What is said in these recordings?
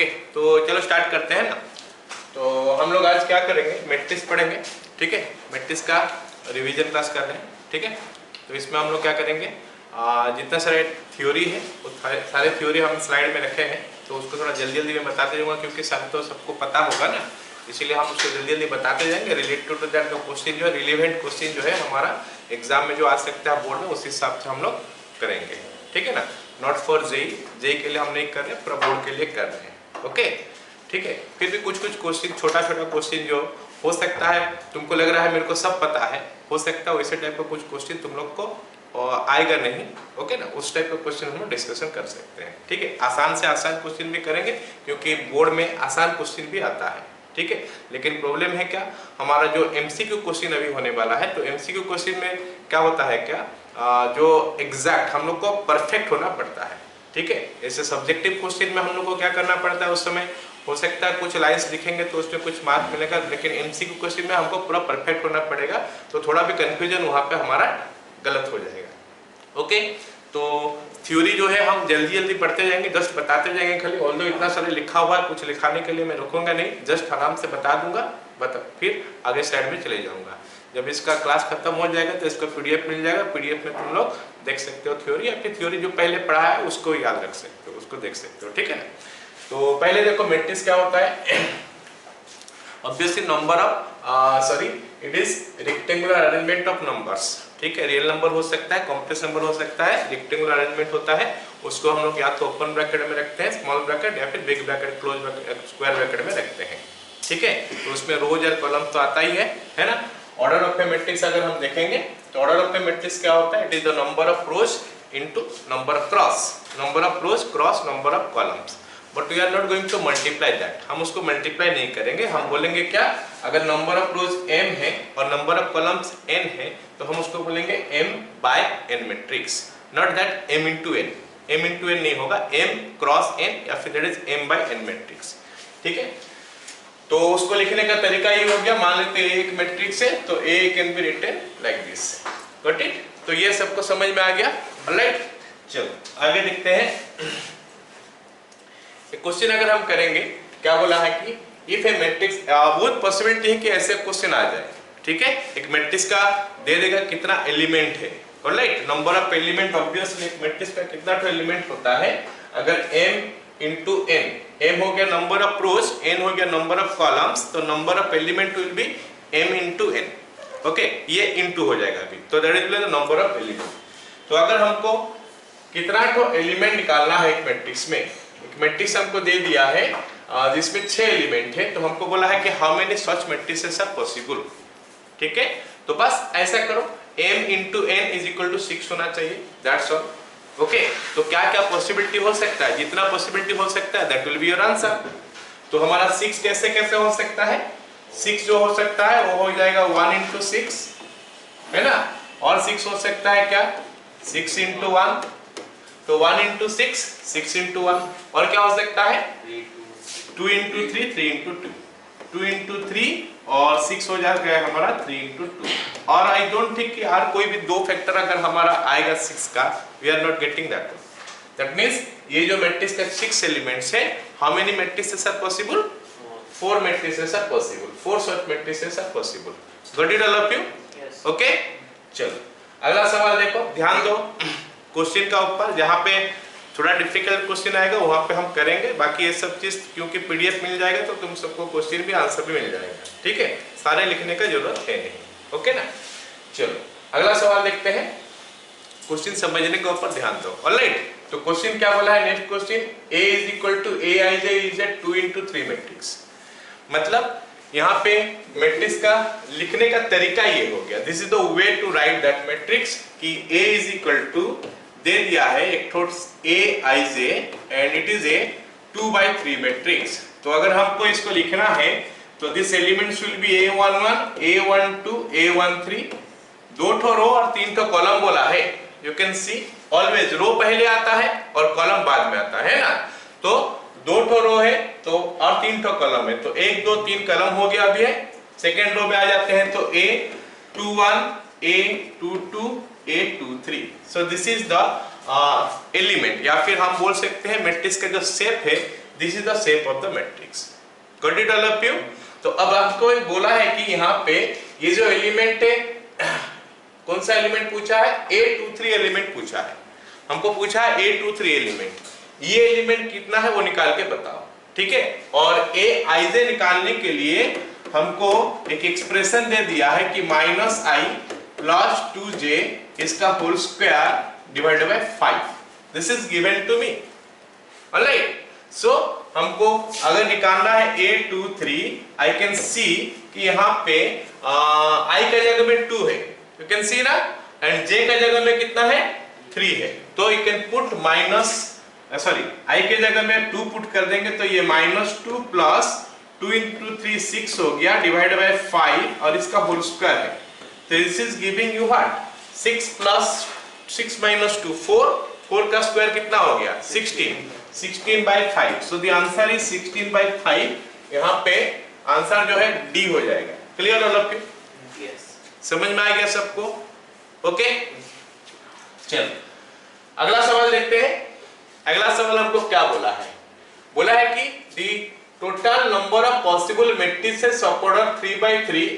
Okay, तो चलो start करते हैं ना। तो हम लोग आज क्या करेंगे, मैट्रिक्स पढ़ेंगे, ठीक है। मैट्रिक्स का रिवीजन क्लास कर रहे हैं, ठीक है। तो इसमें हम लोग क्या करेंगे, जितना सारे थ्योरी है वो सारे थ्योरी हम स्लाइड में रखे हैं, तो उसको थोड़ा जल्दी जल्दी मैं बताते जाऊँगा, क्योंकि सब तो सबको पता होगा ना, इसीलिए हम उसको जल्दी जल्दी बताते जाएंगे। रिलेटेड टू दैट क्वेश्चन जो है, रिलेवेंट क्वेश्चन जो है हमारा एग्जाम में जो आ सकता है बोर्ड में, उस हिसाब से हम लोग करेंगे, ठीक है ना। नॉट फॉर जेई के लिए हम नहीं कर रहे, पूरा बोर्ड के लिए कर रहे हैं, ओके, ठीक है। फिर भी कुछ क्वेश्चन, छोटा छोटा क्वेश्चन जो हो सकता है तुमको लग रहा है मेरे को सब पता है, हो सकता है वैसे टाइप का कुछ क्वेश्चन तुम लोग को आएगा नहीं, ओके ना, उस टाइप का क्वेश्चन हम लोग डिस्कशन कर सकते हैं, ठीक है। आसान से आसान क्वेश्चन भी करेंगे, क्योंकि बोर्ड में आसान क्वेश्चन भी आता है, ठीक है। लेकिन प्रॉब्लम है क्या, हमारा जो एमसीक्यू क्वेश्चन अभी होने वाला है, तो एमसीक्यू क्वेश्चन में क्या होता है, क्या जो एग्जैक्ट हम लोग को परफेक्ट होना पड़ता है, ठीक है। ऐसे सब्जेक्टिव क्वेश्चन में हम लोग को क्या करना पड़ता है, उस समय हो सकता है कुछ लाइंस लिखेंगे तो उसमें कुछ मार्क मिलेगा, लेकिन एमसीक्यू क्वेश्चन में हमको पूरा परफेक्ट होना पड़ेगा, तो थोड़ा भी कंफ्यूजन वहाँ पे हमारा गलत हो जाएगा, ओके। तो थ्योरी जो है हम जल्दी जल्दी पढ़ते जाएंगे, जस्ट बताते जाएंगे खाली, ऑल्दो इतना सारे लिखा हुआ है, कुछ लिखाने के लिए मैं रुकूंगा नहीं, जस्ट आराम से बता दूंगा, फिर आगे साइड में चले जाऊंगा। जब इसका क्लास खत्म हो जाएगा तो इसका पीडीएफ मिल जाएगा, पीडीएफ में तुम लोग देख सकते हो थ्योरी, या फिर थ्योरी जो पहले पढ़ा है उसको याद रख सकते हो, उसको देख सकते हो, ठीक है ना। तो पहले देखो मैट्रिक्स क्या होता है। Obviously number of it is rectangular arrangement of numbers, ठीक है। रियल नंबर हो सकता है, कॉम्प्लेक्स नंबर हो सकता है, रेक्टेंगुलर अरेंजमेंट होता है, उसको हम लोग या तो ओपन ब्रैकेट में रखते हैं, स्मॉल ब्रैकेट, या फिर big bracket, close bracket, square bracket में रखते हैं, ठीक है। तो उसमें रोज और कॉलम तो आता ही है ना। ऑर्डर ऑफ ए मैट्रिक्स अगर हम देखेंगे तो ऑर्डर ऑफ ए मैट्रिक्स क्या होता है, it is the number of rows into number of rows cross number of columns, but we are not going to multiply that, हम उसको मल्टीप्लाई नहीं करेंगे। हम बोलेंगे क्या, अगर नंबर ऑफ रोज m है और नंबर ऑफ कॉलम्स n है, तो हम उसको बोलेंगे m by n matrix, not that m into n, m into n नहीं होगा, m क्रॉस n, या फिर that is m by n matrix, ठीक है। तो उसको लिखने का तरीका ये हो गया, मान लेते हैं एक मैट्रिक्स है तो A can be written like this, got it. तो ये सबको समझ में आ गया, ऑलराइट। चलो आगे देखते हैं। एक क्वेश्चन अगर हम करेंगे, क्या बोला है कि इफ ए मैट्रिक्स, बहुत पॉसिबिलिटी है कि ऐसे क्वेश्चन आ जाए, ठीक है। एक मैट्रिक्स का दे देगा कितना एलिमेंट है, alright, number of element, obviously एक मैट्रिक्स का कितना तो एलिमेंट होता है, अगर m इंटू n, m हो गया नंबर ऑफ रोज, n हो गया नंबर ऑफ कॉलम्स, तो number of element will be m into n, okay, ये इंटू हो जाएगा अभी, तो that is the number of element. तो अगर हमको कितना तो एलिमेंट निकालना है एक मैट्रिक्स में, एक मैट्रिक्स हमको दे दिया है जिसमें 6 एलिमेंट है, तो हमको बोला है कि how many such matrices are possible, ठीक है। तो बस ऐसा करो, m into n is equal to 6 होना चाहिए, दैट्स ऑल, ओके। तो क्या क्या पॉसिबिलिटी हो सकता है, जितना पॉसिबिलिटी हो सकता है that will be your answer. तो हमारा 6 कैसे कैसे हो सकता है, 6 जो हो सकता है वो हो जाएगा 1 इंटू 6, है ना, और 6 हो सकता है क्या 6 इंटू 1, तो 1 इंटू 6, 6 इंटू 1, और क्या हो सकता है 2 इंटू 3, 3 इंटू 2, 2 इंटू 3, और 6 हो जाएगा हमारा 3 इंटू 2। और आई डोंट थिंक कि यार कोई भी दो फैक्टर अगर हमारा आएगा 6 का, we are not getting that, that means ये जो मैट्रिक्स का 6 एलिमेंट्स है, how many matrices are possible, 4 matrices are possible, 4 such matrices are possible, got it all of you, okay. चलो अगला सवाल देखो, ध्यान दो क्वेश्चन का ऊपर, जहाँ पे थोड़ा डिफिकल्ट क्वेश्चन आएगा वहाँ पे हम करेंगे, बाकी ये सब चीज क्योंकि पीडीएफ मिल जाएगा तो तुम सबको क्वेश्चन भी आंसर भी मिल जाएगा, ठीक है, सारे लिखने का जरूरत है नहीं, ओके ना। चलो अगला सवाल देखते हैं, क्वेश्चन समझने के ऊपर ध्यान दो, ऑलराइट। तो क्वेश्चन क्या बोला है, next question, a is equal to aij is a 2 into 3 matrix, मतलब यहाँ पे मैट्रिक्स का लिखने का तरीका ये हो गया, this is the way to write that matrix, कि a इज इक्वल टू दे दिया है एक थोट aij and it is a 2/3 matrix. तो अगर हमको इसको लिखना है तो this elements will B a11, a12, a13, 2 ठो रो और 3 ठो कॉलम बोला है, यू कैन सी ऑलवेज रो पहले आता है और कॉलम बाद में आता है ना। तो 2 ठो रो है तो और 3 ठो कॉलम है, तो 1 2 3 कॉलम हो गया अभी है। सेकेंड रो में आ जाते हैं तो a21, a22, a23, so this is the element, या फिर हम बोल सकते हैं मैट्रिक्स का जो शेप है, this is the shape of the matrix. Got it all of you? तो अब आपको एक बोला है कि यहाँ पे ये जो एलिमेंट है, कौन सा एलिमेंट पूछा है? A23 एलिमेंट पूछा है। हमको पूछा है A23 एलिमेंट, ये एलिमेंट कितना है वो निकाल के बताओ, ठीक है। और Aij निकालने के लिए हमको एक एक्सप्रेशन दे दिया है कि -i प्लस 2j इसका whole square divided by 5, this is given to me. Alright, so हमको अगर निकालना है A23, आई कैन सी कि यहाँ पे i का जगह में 2 है, यू कैन सी ना, एंड j का जगह में कितना है? 3 है। तो यू कैन पुट i के जगह में 2 पुट कर देंगे तो ये -2 प्लस 2 into 3 6 हो गया डिवाइड बाय 5 और इसका होल स्क्वायर है। तो this is giving you what? 6 plus 6 minus 2 4 का स्क्वायर कितना हो गया? 16 by 5। So the answer is 16 by 5। यहाँ पे आंसर जो है डी हो जाएगा। Clear all of you? Yes, समझ में आ गया सबको? ओके, चलो अगला सवाल देखते हैं। अगला सवाल हमको क्या बोला है? बोला है कि दी total number of possible matrices of order 3 by 3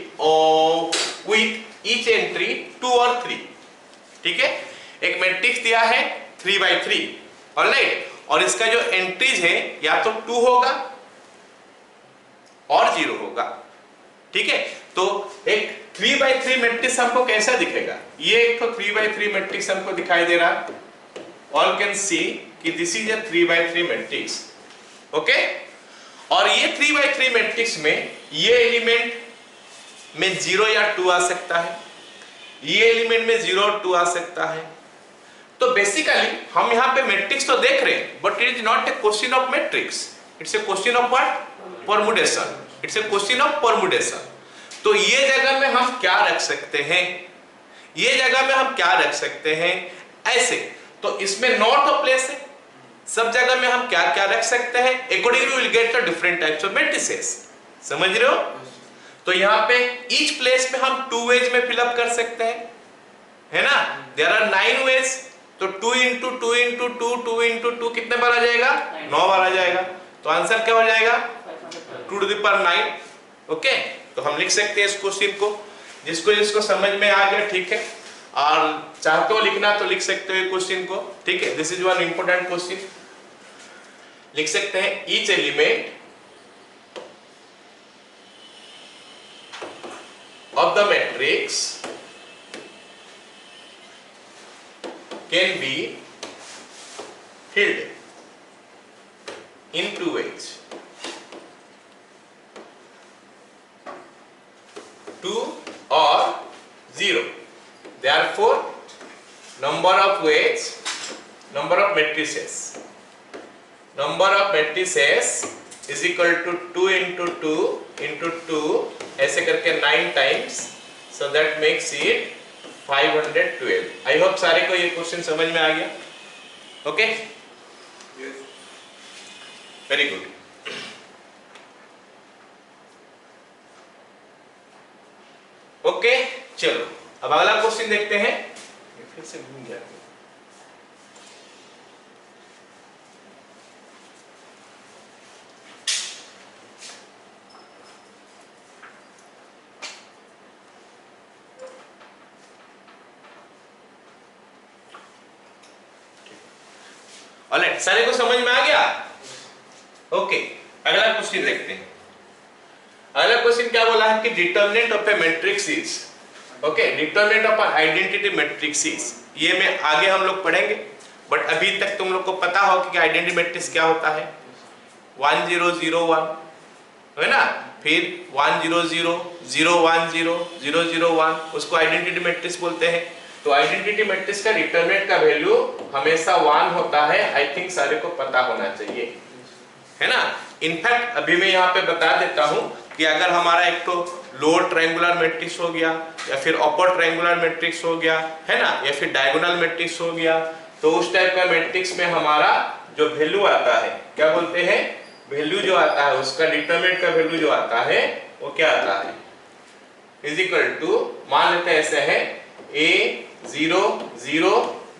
with each entry 2 और 3। ठीक है, एक मैट्रिक्स दिया है 3 by 3, ऑलराइट, और इसका जो एंट्रीज है या तो 2 होगा और 0 होगा। ठीक है, तो एक 3 by 3 मैट्रिक्स हमको कैसा दिखेगा? ये एक तो 3 by 3 मैट्रिक्स हमको दिखाई दे रहा, ऑल कैन सी कि this is a 3 by 3 matrix. Okay, और ये 3 by 3 मैट्रिक्स में ये एलिमेंट में 0 या 2 आ सकता है, ये एलिमेंट में 0 और 2 आ सकता है। तो बेसिकली हम यहाँ पे मैट्रिक्स तो देख रहे हैं, but it is not a question of matrix, it's a question of what? Permutation. It's a question of permutation. तो ये जगह में हम क्या रख सकते हैं? ये जगह में हम क्या रख सकते हैं? ऐसे, तो इसमें नॉट ऑफ प्लेस है, सब जगह में हम क्या क्या रख सकते हैं? Accordingly we will get the different types of matrices. समझ रहे हो? तो यहाँ पे ईच प्लेस में हम 2 वेज में फिलअप कर सकते हैं, है ना? देयर आर 9 वेज, तो 2 into 2 into 2 2 into 2 कितने बार आ जाएगा? 9 बार आ जाएगा। तो आंसर क्या हो जाएगा? 2 to the power 9। ओके, तो हम लिख सकते हैं इस क्वेश्चन को। जिसको समझ में आ गया ठीक है, और चाहते हो लिखना तो लिख सकते हो क्वेश्चन को। ठीक है, this is one important question. लिख सकते हैं each element of the matrix can be filled in 2 ways, 2 or 0. Therefore, number of ways, number of matrices is equal to 2 into 2 into 2 ऐसे करके 9 times, so that makes it 512। I hope सारे को ये question समझ में आ गया। Okay, very good. Okay, चलो अब अगला क्वेश्चन देखते हैं। फिर से भूल गया। ऑलराइट, सारे को समझ में आ गया? ओके, अगला क्वेश्चन देखते हैं। अगला क्वेश्चन क्या बोला है कि determinant of A matrix is, okay, determinant of identity matrix is. ये में आगे हम लोग पढ़ेंगे, बट अभी तक तुम लोग को पता हो कि आइडेंटिटी मैट्रिक्स क्या होता है। 1 0 0 1 है ना, फिर 1 0 0 0 1 0 0 0 1, उसको आइडेंटिटी मैट्रिक्स बोलते हैं। तो आइडेंटिटी मैट्रिक्स का डिटरमिनेंट का वैल्यू हमेशा 1 होता है। आई थिंक सारे को पता होना चाहिए, है ना। इनफैक्ट अभी मैं यहाँ पे बता देता हूँ कि अगर हमारा एक तो लोअर ट्रायंगुलर मैट्रिक्स हो गया, या फिर अपर ट्रायंगुलर मैट्रिक्स हो गया, है ना, या फिर डायगोनल मैट्रिक्स हो गया, तो उस टाइप का मैट्रिक्स में हमारा जो वैल्यू आता है, क्या बोलते हैं, वैल्यू जो आता है, उसका डिटरमिनेंट का वैल्यू जो आता है वो क्या आता है, इज इक्वल टू, मान लेते हैं ऐसे है A 0 0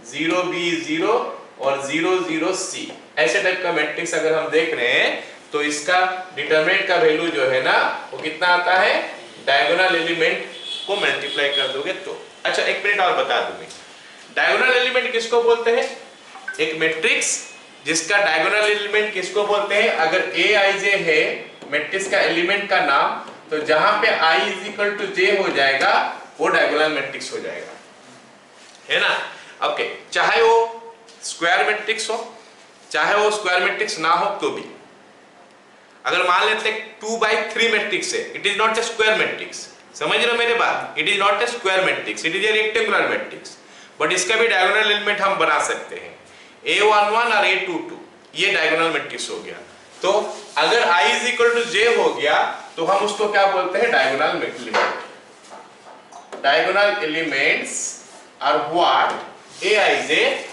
0 B 0 और 0 0 C, ऐसे टाइप का मैट्रिक्स अगर हम देख रहे हैं तो इसका डिटरमिनेंट का वैल्यू जो है ना वो कितना आता है, डायगोनल एलिमेंट को मल्टीप्लाई कर दोगे तो। अच्छा एक मिनट और बता दूं, डायगोनल एलिमेंट किसको बोलते हैं? एक मैट्रिक्स जिसका डायगोनल एलिमेंट किसको बोलते हैं? अगर Aij है मैट्रिक्स का एलिमेंट का नाम, तो जहां पे I = j हो जाएगा वो डायगोनल मैट्रिक्स हो जाएगा, है ना? ओके, चाहे वो स्क्वायर मैट्रिक्स हो चाहे वो स्क्वायर मैट्रिक्स ना हो तो भी। अगर मान लेते हैं 2/3 मैट्रिक्स है, it is not a square matrix, समझ रहे हो मेरे बात? It is not a square matrix, it is A rectangular matrix, but इसका भी डायगोनल एलिमेंट हम बना सकते हैं। A11 और A22 ये डायगोनल मैट्रिक्स हो गया। तो अगर I = j हो गया तो हम उसको क्या बोलते हैं? Diagonal element. Diagonal elements are what? Aij,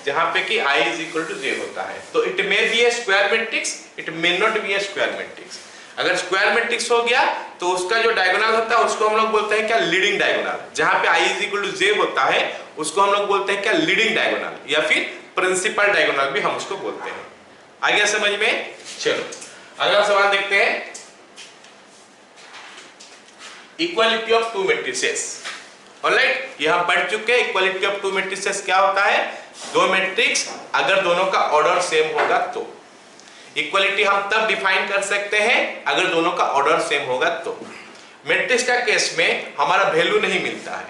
जहां पे कि I = j होता है। तो it may be A square matrix, it may not be A square matrix. अगर स्क्वायर मैट्रिक्स हो गया तो उसका जो डायगोनल होता है उसको हम लोग बोलते हैं क्या? Leading diagonal. जहां पे I = j होता है उसको हम लोग बोलते हैं क्या? लीडिंग डायगोनल, या फिर प्रिंसिपल डायगोनल भी हम उसको बोलते हैं। आ गया समझ में? चलो अगला सवाल देखते हैं। Equality of to matrices. Alright, ये हम पढ़ चुके हैं। इक्वालिटी ऑफ टू मैट्रिसेस क्या होता है? दो मैट्रिक्स अगर दोनों का ऑर्डर सेम होगा तो। इक्वालिटी हम तब डिफाइन कर सकते हैं अगर दोनों का ऑर्डर सेम होगा तो। मैट्रिक्स का केस में हमारा वैल्यू नहीं मिलता है,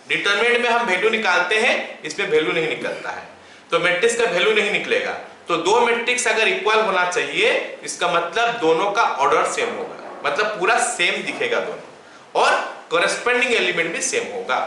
डिटरमिनेंट में हम वैल्यू निकालते हैं, इसमें वैल्यू नहीं निकलता है, तो मैट्रिक्स का वैल्यू नहीं निकलेगा। तो दो मैट्रिक्स अगर इक्वल होना चाहिए, इसका मतलब दोनों का ऑर्डर सेम होगा, मतलब पूरा सेम दिखेगा दोनों, और कॉरेस्पॉन्डिंग एलिमेंट भी सेम होगा।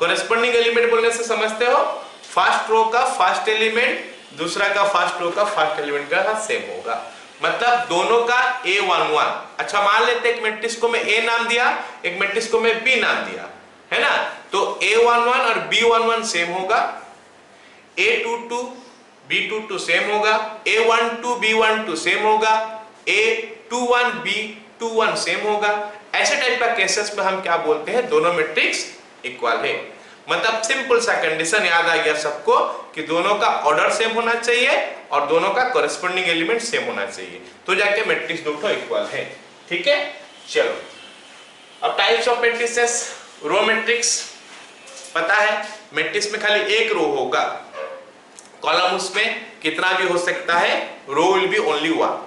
कॉरेस्पॉन्डिंग एलिमेंट बोलने से समझते हो, फर्स्ट रो का फर्स्ट एलिमेंट दूसरा का फर्स्ट रो का फर्स्ट एलिमेंट का सेम होगा, मतलब दोनों का A11। अच्छा मान लेते एक मैट्रिक्स को मैं A नाम दिया, एक मैट्रिक्स को मैं B नाम दिया, है ना? तो A11 और B11 सेम होगा, A22 B22 सेम होगा, A12 B12 सेम होगा, A21 B21 सेम होगा। ऐसे टाइप का केसेस में हम क्या बोलते हैं? दोनों मैट्रिक्स इक्वल है। मतलब सिंपल सा कंडीशन याद आ गया सबको कि दोनों का ऑर्डर सेम होना चाहिए और दोनों का कॉरेस्पॉन्डिंग एलिमेंट सेम होना चाहिए, तो जाके मैट्रिक्स दोनों इक्वल है। ठीक है, चलो अब types of matrices. Row matrix पता है, मैट्रिक्स में खाली एक रो होगा, कॉलम उसमें कितना भी हो सकता है, रो विल बी ओनली वन।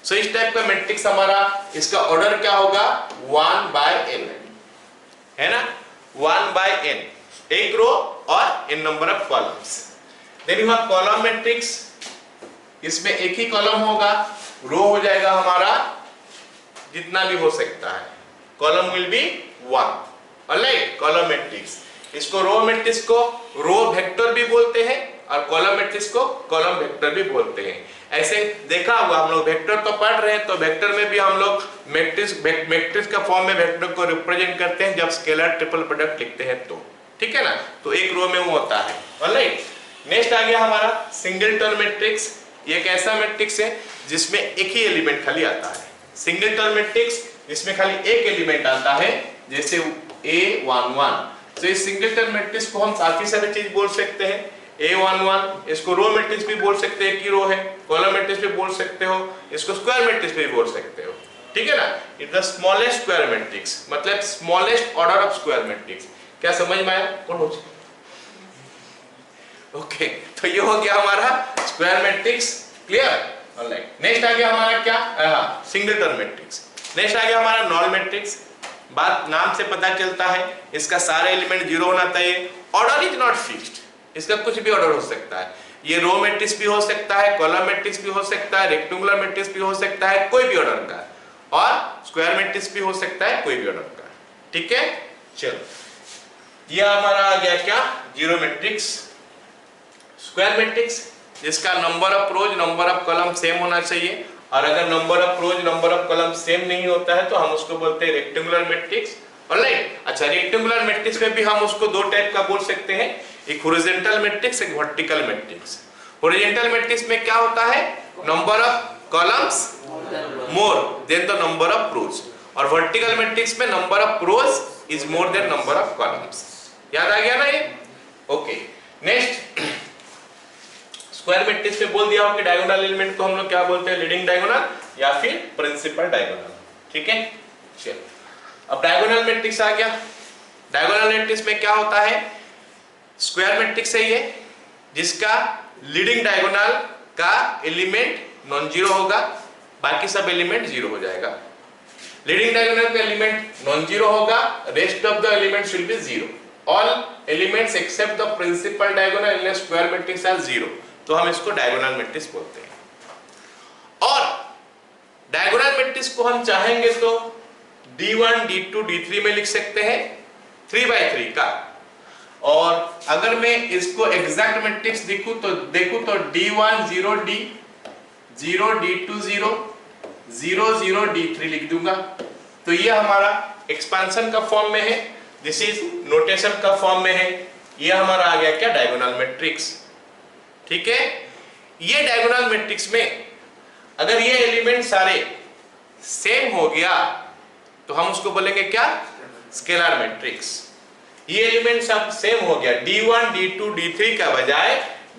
सो इस टाइप का मैट्रिक्स हमारा, इसका ऑर्डर क्या होगा? 1/n, है ना? 1/n, एक रो और n number of columns. Then you have column matrix, इसमें एक ही कॉलम होगा, रो हो जाएगा हमारा जितना भी हो सकता है, column will be 1। Alright, column matrix. इसको रो मैट्रिक्स को रो वेक्टर भी बोलते हैं और कॉलम मैट्रिक्स को कॉलम वेक्टर भी बोलते हैं। ऐसे देखा होगा हम लोग वेक्टर तो पढ़ रहे हैं, तो वेक्टर में भी हम लोग मैट्रिक्स का फॉर्म में वेक्टर को रिप्रेजेंट करते हैं जब स्केलर ट्रिपल प्रोडक्ट लिखते हैं तो, ठीक है ना? तो एक रो में वो होता है। ऑलराइट, नेक्स्ट आ गया हमारा सिंगलटन मैट्रिक्स। ये एक ऐसा मैट्रिक्स है जिसमें एक ही एलिमेंट खाली आता है। सिंगलटन मैट्रिक्स जिसमें खाली एक एलिमेंट आता है, जैसे A11। तो इस सिंगलटन मैट्रिक्स को हम काफी सारी चीज बोल सकते हैं। A11 इसको रो मैट्रिक्स भी बोल सकते हैं कि रो है, कॉलम मैट्रिक्स भी बोल सकते हो, इसको स्क्वायर मैट्रिक्स भी बोल सकते हो, ठीक है ना? It the smallest square matrix, मतलब smallest order of square matrix. क्या समझ में आया? कौन हो? ओके, तो ये हो गया हमारा square matrix. Clear? Alright, next आ गया हमारा क्या? Singleton matrix. नेक्स्ट आ गया हमारा नॉन मैट्रिक्स। बात नाम से पता चलता है, इसका सारे एलिमेंट जीरो होना चाहिए। ऑर्डर इज नॉट फिक्स्ड, इसका कुछ भी ऑर्डर हो सकता है। ये रो मैट्रिक्स भी हो सकता है, कॉलम मैट्रिक्स भी हो सकता है, रेक्टेंगुलर मैट्रिक्स भी हो सकता है, कोई भी ऑर्डर का, और स्क्वायर मैट्रिक्स भी हो सकता है, कोई भी ऑर्डर का। ठीक है, चलो ये हमारा आ गया क्या? Zero matrix. स्क्वायर मैट्रिक्स जिसका number of rose number of column same होना चाहिए, और अगर number of rose number of column same नहीं होता है तो हम उसको बोलते हैं रेक्टेंगुलर मैट्रिक्स। ऑलराइट, अच्छा रेक्टेंगुलर मैट्रिक्स में भी हम उसको दो टाइप का बोल सकते हैं, एक हॉरिजॉन्टल मैट्रिक्स, एक वर्टिकल मैट्रिक्स। हॉरिजॉन्टल मैट्रिक्स में क्या होता है? Number of columns more than the number of रोज, और वर्टिकल मैट्रिक्स में number of rose is more than number of columns. याद आ गया ना ये? ओके, नेक्स्ट स्क्वायर मैट्रिक्स में बोल दिया हो कि डायगोनल एलिमेंट को हम लोग क्या बोलते हैं, लीडिंग डायगोनल या फिर प्रिंसिपल डायगोनल। ठीक है, चलो अब डायगोनल मैट्रिक्स आ गया। डायगोनल मैट्रिक्स में क्या होता है, स्क्वायर मैट्रिक्स है ये, जिसका लीडिंग डायगोनल का एलिमेंट नॉन जीरो होगा, बाकी सब एलिमेंट जीरो हो जाएगा। लीडिंग डायगोनल का एलिमेंट नॉन जीरो होगा, rest of the elements will be zero. All elements except the principal diagonal in a square matrix are zero, तो हम इसको डायगोनल मैट्रिक्स बोलते हैं। और डायगोनल मैट्रिक्स को हम चाहेंगे तो D1, D2, D3 में लिख सकते हैं 3/3 का। और अगर मैं इसको एग्जैक्ट मैट्रिक्स देखूं तो D1 0 D 0 D2 0 0 0 D3 लिख दूंगा। तो ये हमारा एक्सपांशन का फॉर्म में है, दिस इज नोटेशन का फॉर्म में है। ये हमारा आ गया क्या, डायगोनल मैट्रिक्स। ठीक है, ये डायगोनल मैट्रिक्स में अगर ये एलिमेंट सारे सेम हो गया तो हम उसको बोलेंगे क्या, स्केलर मैट्रिक्स। ये एलिमेंट सब सेम हो गया, D1 D2 D3 का बजाय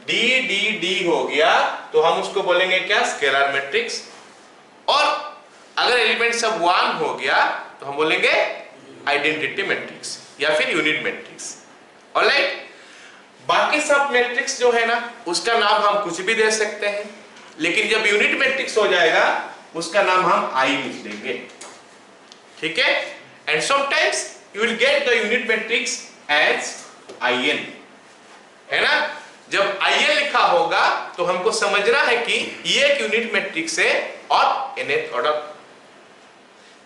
D D D हो गया तो हम उसको बोलेंगे क्या, स्केलर मैट्रिक्स। और अगर एलिमेंट सब 1 हो गया तो हम बोलेंगे आइडेंटिटी मैट्रिक्स या फिर यूनिट मैट्रिक्स। ऑलराइट, बाकी सब मैट्रिक्स जो है ना उसका नाम हम कुछ भी दे सकते हैं, लेकिन जब यूनिट मैट्रिक्स हो जाएगा उसका नाम हम आई लिख देंगे। ठीक है, and sometimes you will get the unit matrix as IN, है ना। जब IN लिखा होगा तो हमको समझना है कि ये एक यूनिट मैट्रिक्स है और nth ऑर्डर।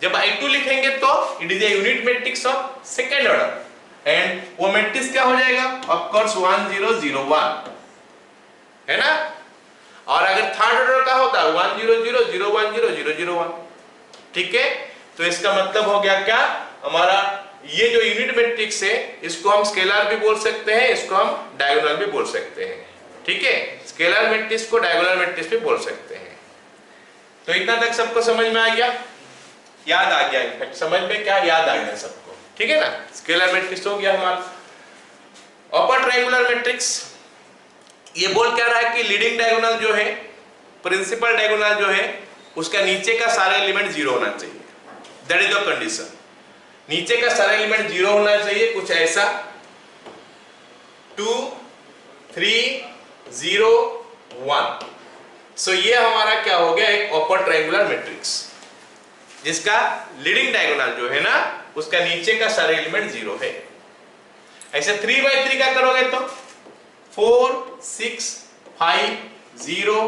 जब I2 लिखेंगे तो it is a unit matrix of second order, and वो मैट्रिक्स क्या हो जाएगा, ऑफ कोर्स 1 0 0 1, है ना। और अगर थर्ड ऑर्डर का होता 1 0 0 0 1 0 0 0 1। ठीक है, तो इसका मतलब हो गया क्या, हमारा ये जो यूनिट मैट्रिक्स है इसको हम स्केलर भी बोल सकते हैं, इसको हम डायगोनल भी बोल सकते हैं। ठीक है, स्केलर मैट्रिक्स को डायगोनल मैट्रिक्स भी बोल सकते हैं। तो इतना तक सबको समझ में आ गया, याद आ गया, इनफैक्ट समझ में क्या याद आ गया सबको। ठीक है ना, स्केलर मैट्रिक्स हो गया हमारा। अपर ट्रायंगुलर मैट्रिक्स ये बोल क्या रहा है कि लीडिंग डायगोनल जो है, प्रिंसिपल डायगोनल जो है, उसका नीचे का सारे एलिमेंट जीरो होना चाहिए। दैट इज द कंडीशन, नीचे का सारा एलिमेंट जीरो होना चाहिए, कुछ ऐसा 2 3 0 1। सो ये हमारा क्या हो गया, एक अपर ट्रायंगुलर मैट्रिक्स जिसका लीडिंग डायगोनल जो है ना उसका नीचे का सारे एलिमेंट जीरो है। ऐसे 3/3 का करोगे तो 4 6 5 0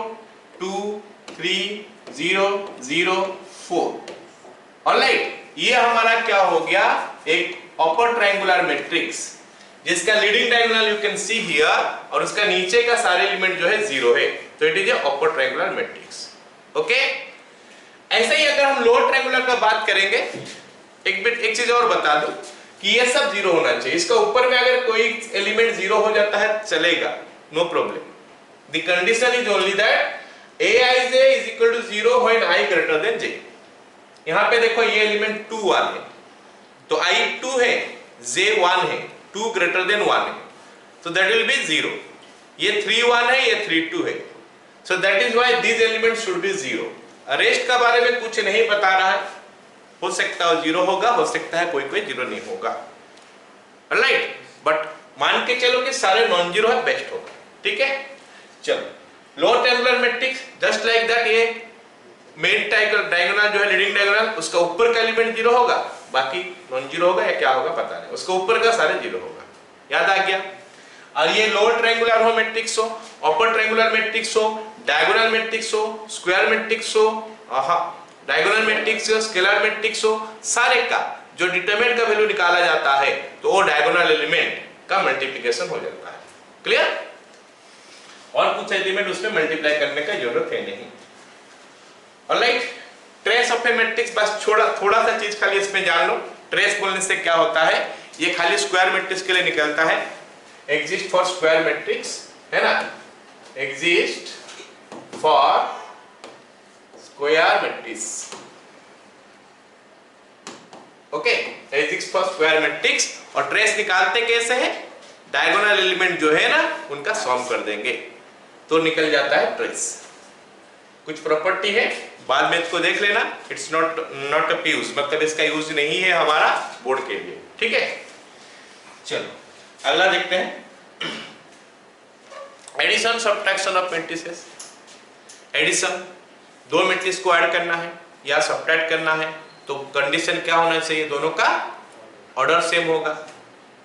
2 3 0 0 4। ऑलराइट, ये हमारा क्या हो गया, एक अपर ट्रायंगुलर मैट्रिक्स जिसका leading diagonal you can see here और उसका नीचे का सारे एलिमेंट जो है जीरो है, तो it is A upper triangular matrix. Okay, ऐसे ही अगर हम लोअर ट्रायंगुलर का बात करेंगे, एक चीज और बता दूं कि ये सब जीरो होना चाहिए। इसका ऊपर में अगर कोई एलिमेंट जीरो हो जाता है चलेगा, no problem. The condition is only that aij is equal to 0 when I greater than j। यहां पे देखो ये एलिमेंट 2 1 है, तो I 2 है, j 1 है, 2 greater than 1 है, so that will be 0। ये 3 1 है, ये 3 2 है, so that is why these elements should be 0। Rest का बारे में कुछ नहीं बता रहा है, हो सकता है 0 होगा, हो सकता है कोई कोई 0 नहीं होगा। ऑलराइट, बट मान के चलो कि सारे नॉन जीरो है, बेस्ट होगा। ठीक है, चलो lower triangular matrix just like that, ये मेन डायगोनल जो है लीडिंग डायगोनल, उसका ऊपर का एलिमेंट जीरो होगा, बाकी नॉन जीरो होगा या क्या होगा पता नहीं, उसका ऊपर का सारे जीरो होगा। याद आ गया। और ये लोअर ट्रायंगुलर हो मैट्रिक्स हो, अपर ट्रायंगुलर मैट्रिक्स हो, डायगोनल मैट्रिक्स हो, स्क्वायर मैट्रिक्स हो, डायगोनल मैट्रिक्स हो, स्केलर मैट्रिक्स हो, सारे का जो डिटरमिनेंट का वैल्यू निकाला जाता है तो वो डायगोनल एलिमेंट का मल्टीप्लिकेशन हो जाता है। क्लियर? और कुछ एलिमेंट उसमें मल्टीप्लाई करने का जरूरत है नहीं। Alright, trace of A matrix, बस थोड़ा सा चीज खाली इसमें जान लो। ट्रेस बोलने से क्या होता है, ये खाली स्क्वायर मैट्रिक्स के लिए निकलता है। एग्जिस्ट फॉर स्क्वायर मैट्रिक्स, है ना, exist for square matrix. Okay, exist for square matrix. और ट्रेस निकालते कैसे है, डायगोनल एलिमेंट जो है ना उनका सॉम कर देंगे। तो निकल जाता है ट्रेस। कुछ प्रॉपर्टी है, बाद में इसको देख लेना, इट्स नॉट अ यूज, मतलब इसका यूज नहीं है हमारा बोर्ड के लिए, ठीक है। चलो अगला देखते हैं, addition subtraction of matrices. Addition, दो मैट्रिक्स को ऐड करना है या सब्ट्रैक्ट करना है तो कंडीशन क्या होना चाहिए, दोनों का ऑर्डर सेम होगा,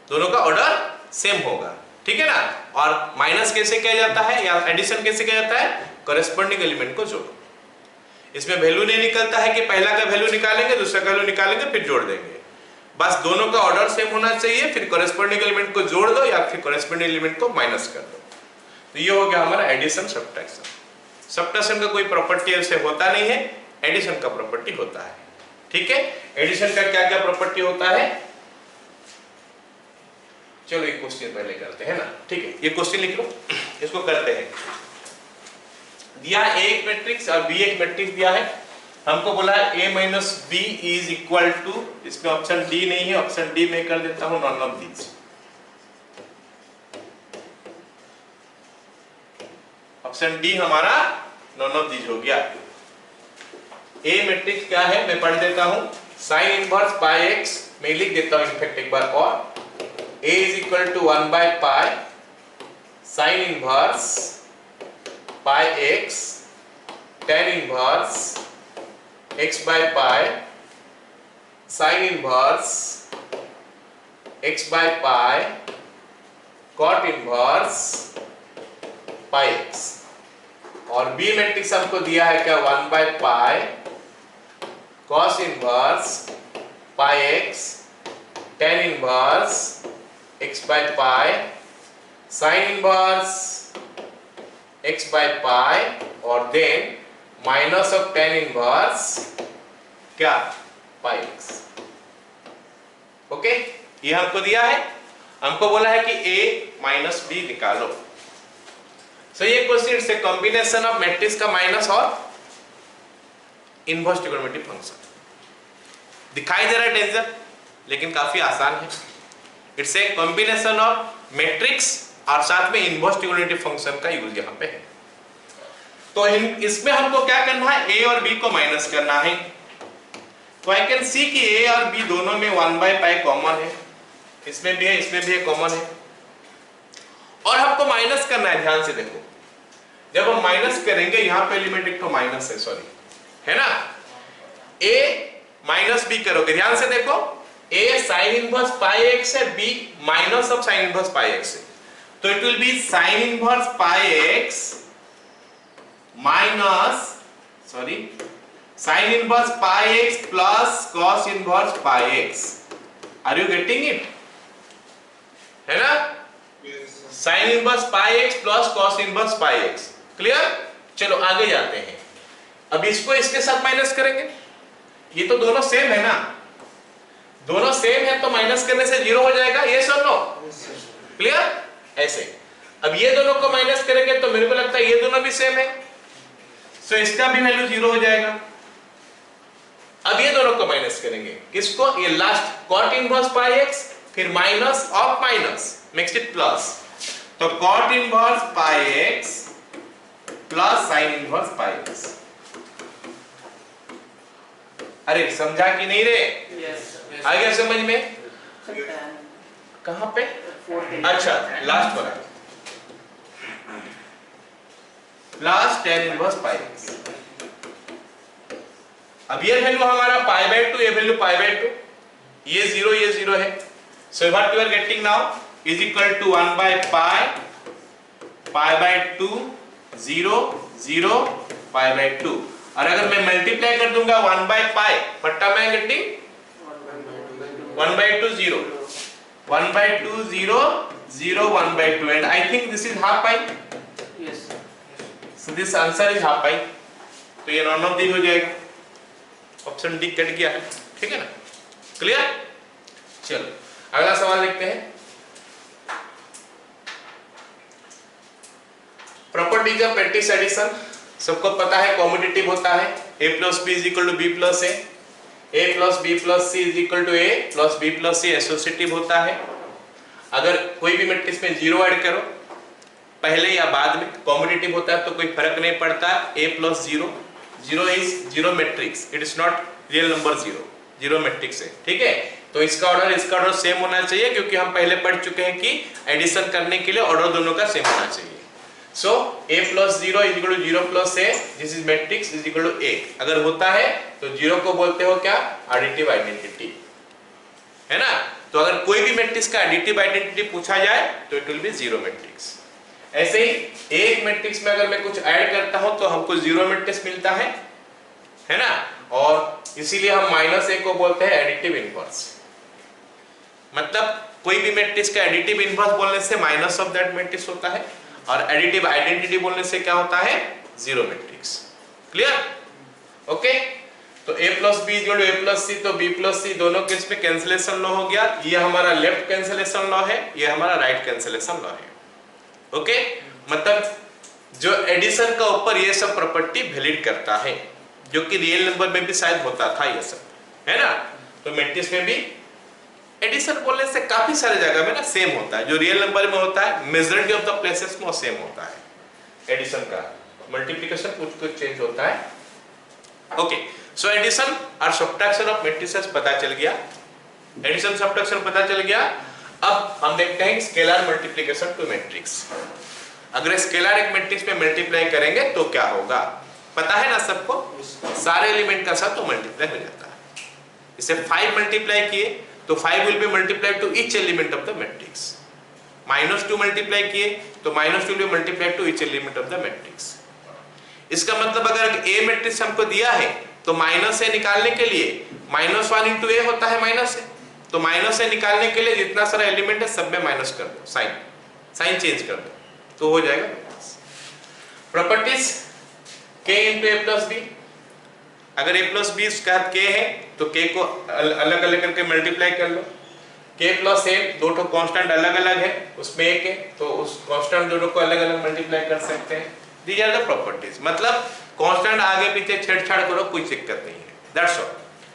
दोनों का ऑर्डर सेम होगा, ठीक है ना। और माइनस कैसे किया जाता है या एडिशन कैसे किया जाता है, कॉरेस्पॉन्डिंग एलिमेंट को जोड़ो। इसमें वैल्यू नहीं निकलता है कि पहला का वैल्यू निकालेंगे दूसरा का वैल्यू निकालेंगे फिर जोड़ देंगे, बस दोनों का ऑर्डर सेम होना चाहिए, फिर कॉरेस्पॉन्डिंग एलिमेंट को जोड़ दो या फिर कॉरेस्पॉन्डिंग एलिमेंट को माइनस कर दो। तो ये हो गया हमारा एडिशन सब्ट्रैक्शन। सब्ट्रैक्शन का कोई प्रॉपर्टी ऐसे होता नहीं है, एडिशन का प्रॉपर्टी होता है, ठीक है। एडिशन का क्या क्या प्रॉपर्टी होता है, चलो एक क्वेश्चन पहले करते हैं ना, ठीक है। ये क्वेश्चन लिख लो, इसको करते हैं। दिया है ए एक मैट्रिक्स और बी एक मैट्रिक्स दिया है, हमको बोला है a minus B is equal to, इसमें ऑप्शन डी नहीं है, ऑप्शन डी में कर देता हूं none of these. Option D हमारा नॉन ऑफ दीज हो गया। ए मैट्रिक्स क्या है मैं पढ़ देता हूं, साइन इनवर्स पाई एक्स, मैं लिख देता हूं इनफैक्ट एक बार और, a is equal to 1 by pi sine inverse pi x tan inverse x by pi sin inverse x by pi cot inverse pi x। और B मैट्रिक्स हमको दिया है क्या, 1 by pi cos inverse pi x tan inverse x by pi sin inverse x by pi और then minus of tan inverse क्या पाई x. Okay, ये हमको दिया है, हमको बोला है कि a माइनस बी निकालो। सो ये क्वेश्चन से कॉम्बिनेशन ऑफ मैट्रिक्स का माइनस और इनवर्स ट्रिगोनोमेट्रिक फंक्शन दिखाई दे रहा है डेंजर, लेकिन काफी आसान है। It's a combination of matrix और साथ में इनवर्स ट्रिगोनोमेट्रिक फंक्शन का यूज यहाँ पे है। तो इसमें हमको क्या करना है, a और b को माइनस करना है। तो आई कैन सी कि a और b दोनों में 1 बाय पाई कॉमन है, इसमें भी है इसमें भी है, कॉमन है। और हमको माइनस करना है, ध्यान से देखो, जब हम माइनस करेंगे यहाँ पे एलिमेंट एक तो माइनस है, सॉरी है ना, a माइनस b करोगे, ध्यान से देखो, a sign inverse pi x है, b minus of sine inverse pi x है, तो it will B sign inverse pi x minus sin inverse pi x plus cos inverse pi x। Are you getting it? है ना, sin inverse pi x plus cos inverse pi x। Clear? चलो आगे जाते हैं। अब इसको इसके साथ माइनस करेंगे, ये तो दोनों सेम है ना, दोनों सेम है तो माइनस करने से जीरो हो जाएगा, यस और नो? क्लियर? ऐसे अब ये दोनों को माइनस करेंगे तो मेरे को लगता है ये दोनों भी सेम है, सो इसका भी वैल्यू जीरो हो जाएगा। अब ये दोनों को माइनस करेंगे, किसको, ये last cot inverse pi x, फिर minus of minus makes it plus, तो cot inverse pi x plus sine inverse pi x. अरे समझा कि नहीं रे? आ गया समझ में? कहां पे? अच्छा लास्ट वाला, plus tan inverse pi x. अब ये वैल्यू हमारा पाई बाय 2, ये वैल्यू पाई बाय 2, ये जीरो है, so what you are getting now is equal to 1 by pi by 2 0 0 pi by 2। और अगर मैं मल्टीप्लाई कर दूंगा 1 by pi, what am I getting 1 by 2 0 1 by 2 0 0 1 by 2 and I think this is half pi। yes, so this answer is half pi, तो ये none of the हो जाएगा, option D cut गया है, ठीक है ना, क्लियर। चलो अगला सवाल देखते हैं, प्रॉपर्टीज ऑफ मैट्रिक्स एडिशन। सबको पता है कॉम्पिटिटिव होता है, a plus b is equal to b plus a plus b plus c is equal to a plus b plus c associative होता है। अगर कोई भी मैट्रिक्स में जीरो ऐड करो, पहले या बाद में, कॉम्बिनेटिव होता है तो कोई फर्क नहीं पड़ता। a plus zero, zero is zero matrix, it is not real number zero, zero matrix है, ठीक है। तो इसका ऑर्डर सेम होना चाहिए, क्योंकि हम पहले पढ़ चुके हैं कि एडिशन करने के लिए ऑर्डर दोनों का सेम होना चाहिए। So a plus zero is equal to zero plus a, this is matrix is equal to a। अगर होता है तो जीरो को बोलते हो क्या, एडिटिव आइडेंटिटी, है ना। तो अगर कोई भी मैट्रिक्स का एडिटिव आइडेंटिटी पूछा जाए तो it will be zero matrix. ऐसे ही एक मैट्रिक्स में अगर मैं कुछ ऐड करता हूं तो हमको जीरो मैट्रिक्स मिलता है ना, और इसीलिए हम माइनस ए को बोलते हैं एडिटिव इनवर्स। मतलब कोई भी मैट्रिक्स का एडिटिव इनवर्स बोलने से माइनस ऑफ दैट मैट्रिक्स होता है, और एडिटिव आइडेंटिटी बोलने से क्या होता है, जीरो मैट्रिक्स। क्लियर? ओके। तो a plus B equal to a plus C, तो b प्लस सी दोनों केस में कैंसिलेशन लॉ हो गया। ये हमारा लेफ्ट कैंसिलेशन लॉ है, ये हमारा राइट कैंसिलेशन लॉ है। ओके, मतलब जो एडिशन का ऊपर ये सब प्रॉपर्टी वैलिड करता है, जो कि रियल नंबर में भी शायद होता था ये सब, है ना। तो मैट्रिक्स में भी एडिशन बोलने से काफी सारे जगह में ना सेम होता है, जो रियल नंबर में होता है मेजॉरिटी ऑफ द प्लेसेस में वो सेम होता है। एडिशन का मल्टीप्लिकेशन कुछ चेंज होता है। ओके, सो एडिशन और सब्ट्रैक्शन ऑफ मैट्रिसेस पता चल गया, एडिशन सब्ट्रैक्शन पता चल गया। अब हम देखते हैं स्केलर मल्टीप्लिकेशन टू मैट्रिक्स। अगर स्केलर एक मैट्रिक्स में मल्टीप्लाई करेंगे तो क्या होगा, पता है ना सबको, सारे एलिमेंट का साथ तो मल्टीप्लाई हो जाता है। इसे 5 मल्टीप्लाई किए तो 5 will be multiplied to each element of the matrix. -2 multiply किए तो -2 will be multiplied to each element of the matrix. इसका मतलब अगर A मैट्रिक्स हमको दिया है तो माइनस ए निकालने के लिए -1 इंटू ए होता है माइनस ए, तो माइनस ए निकालने के लिए जितना सारा एलिमेंट है सब में माइनस कर दो, साइन चेंज कर दो तो हो जाएगा माइनस। प्रॉपर्टीज k इंटू ए प्लस बी, अगर a प्लस बी इसका k है तो k को अलग अलग करके मल्टीप्लाई कर लो। k प्लस a दो तो कांस्टेंट अलग अलग है, उसमें एक है तो उस कांस्टेंट दोनों को अलग अलग मल्टीप्लाई कर सकते हैं। These are the properties, मतलब कांस्टेंट आगे पीछे छेड़छाड़ करो कोई दिक्कत नहीं है, दैट्स ऑल।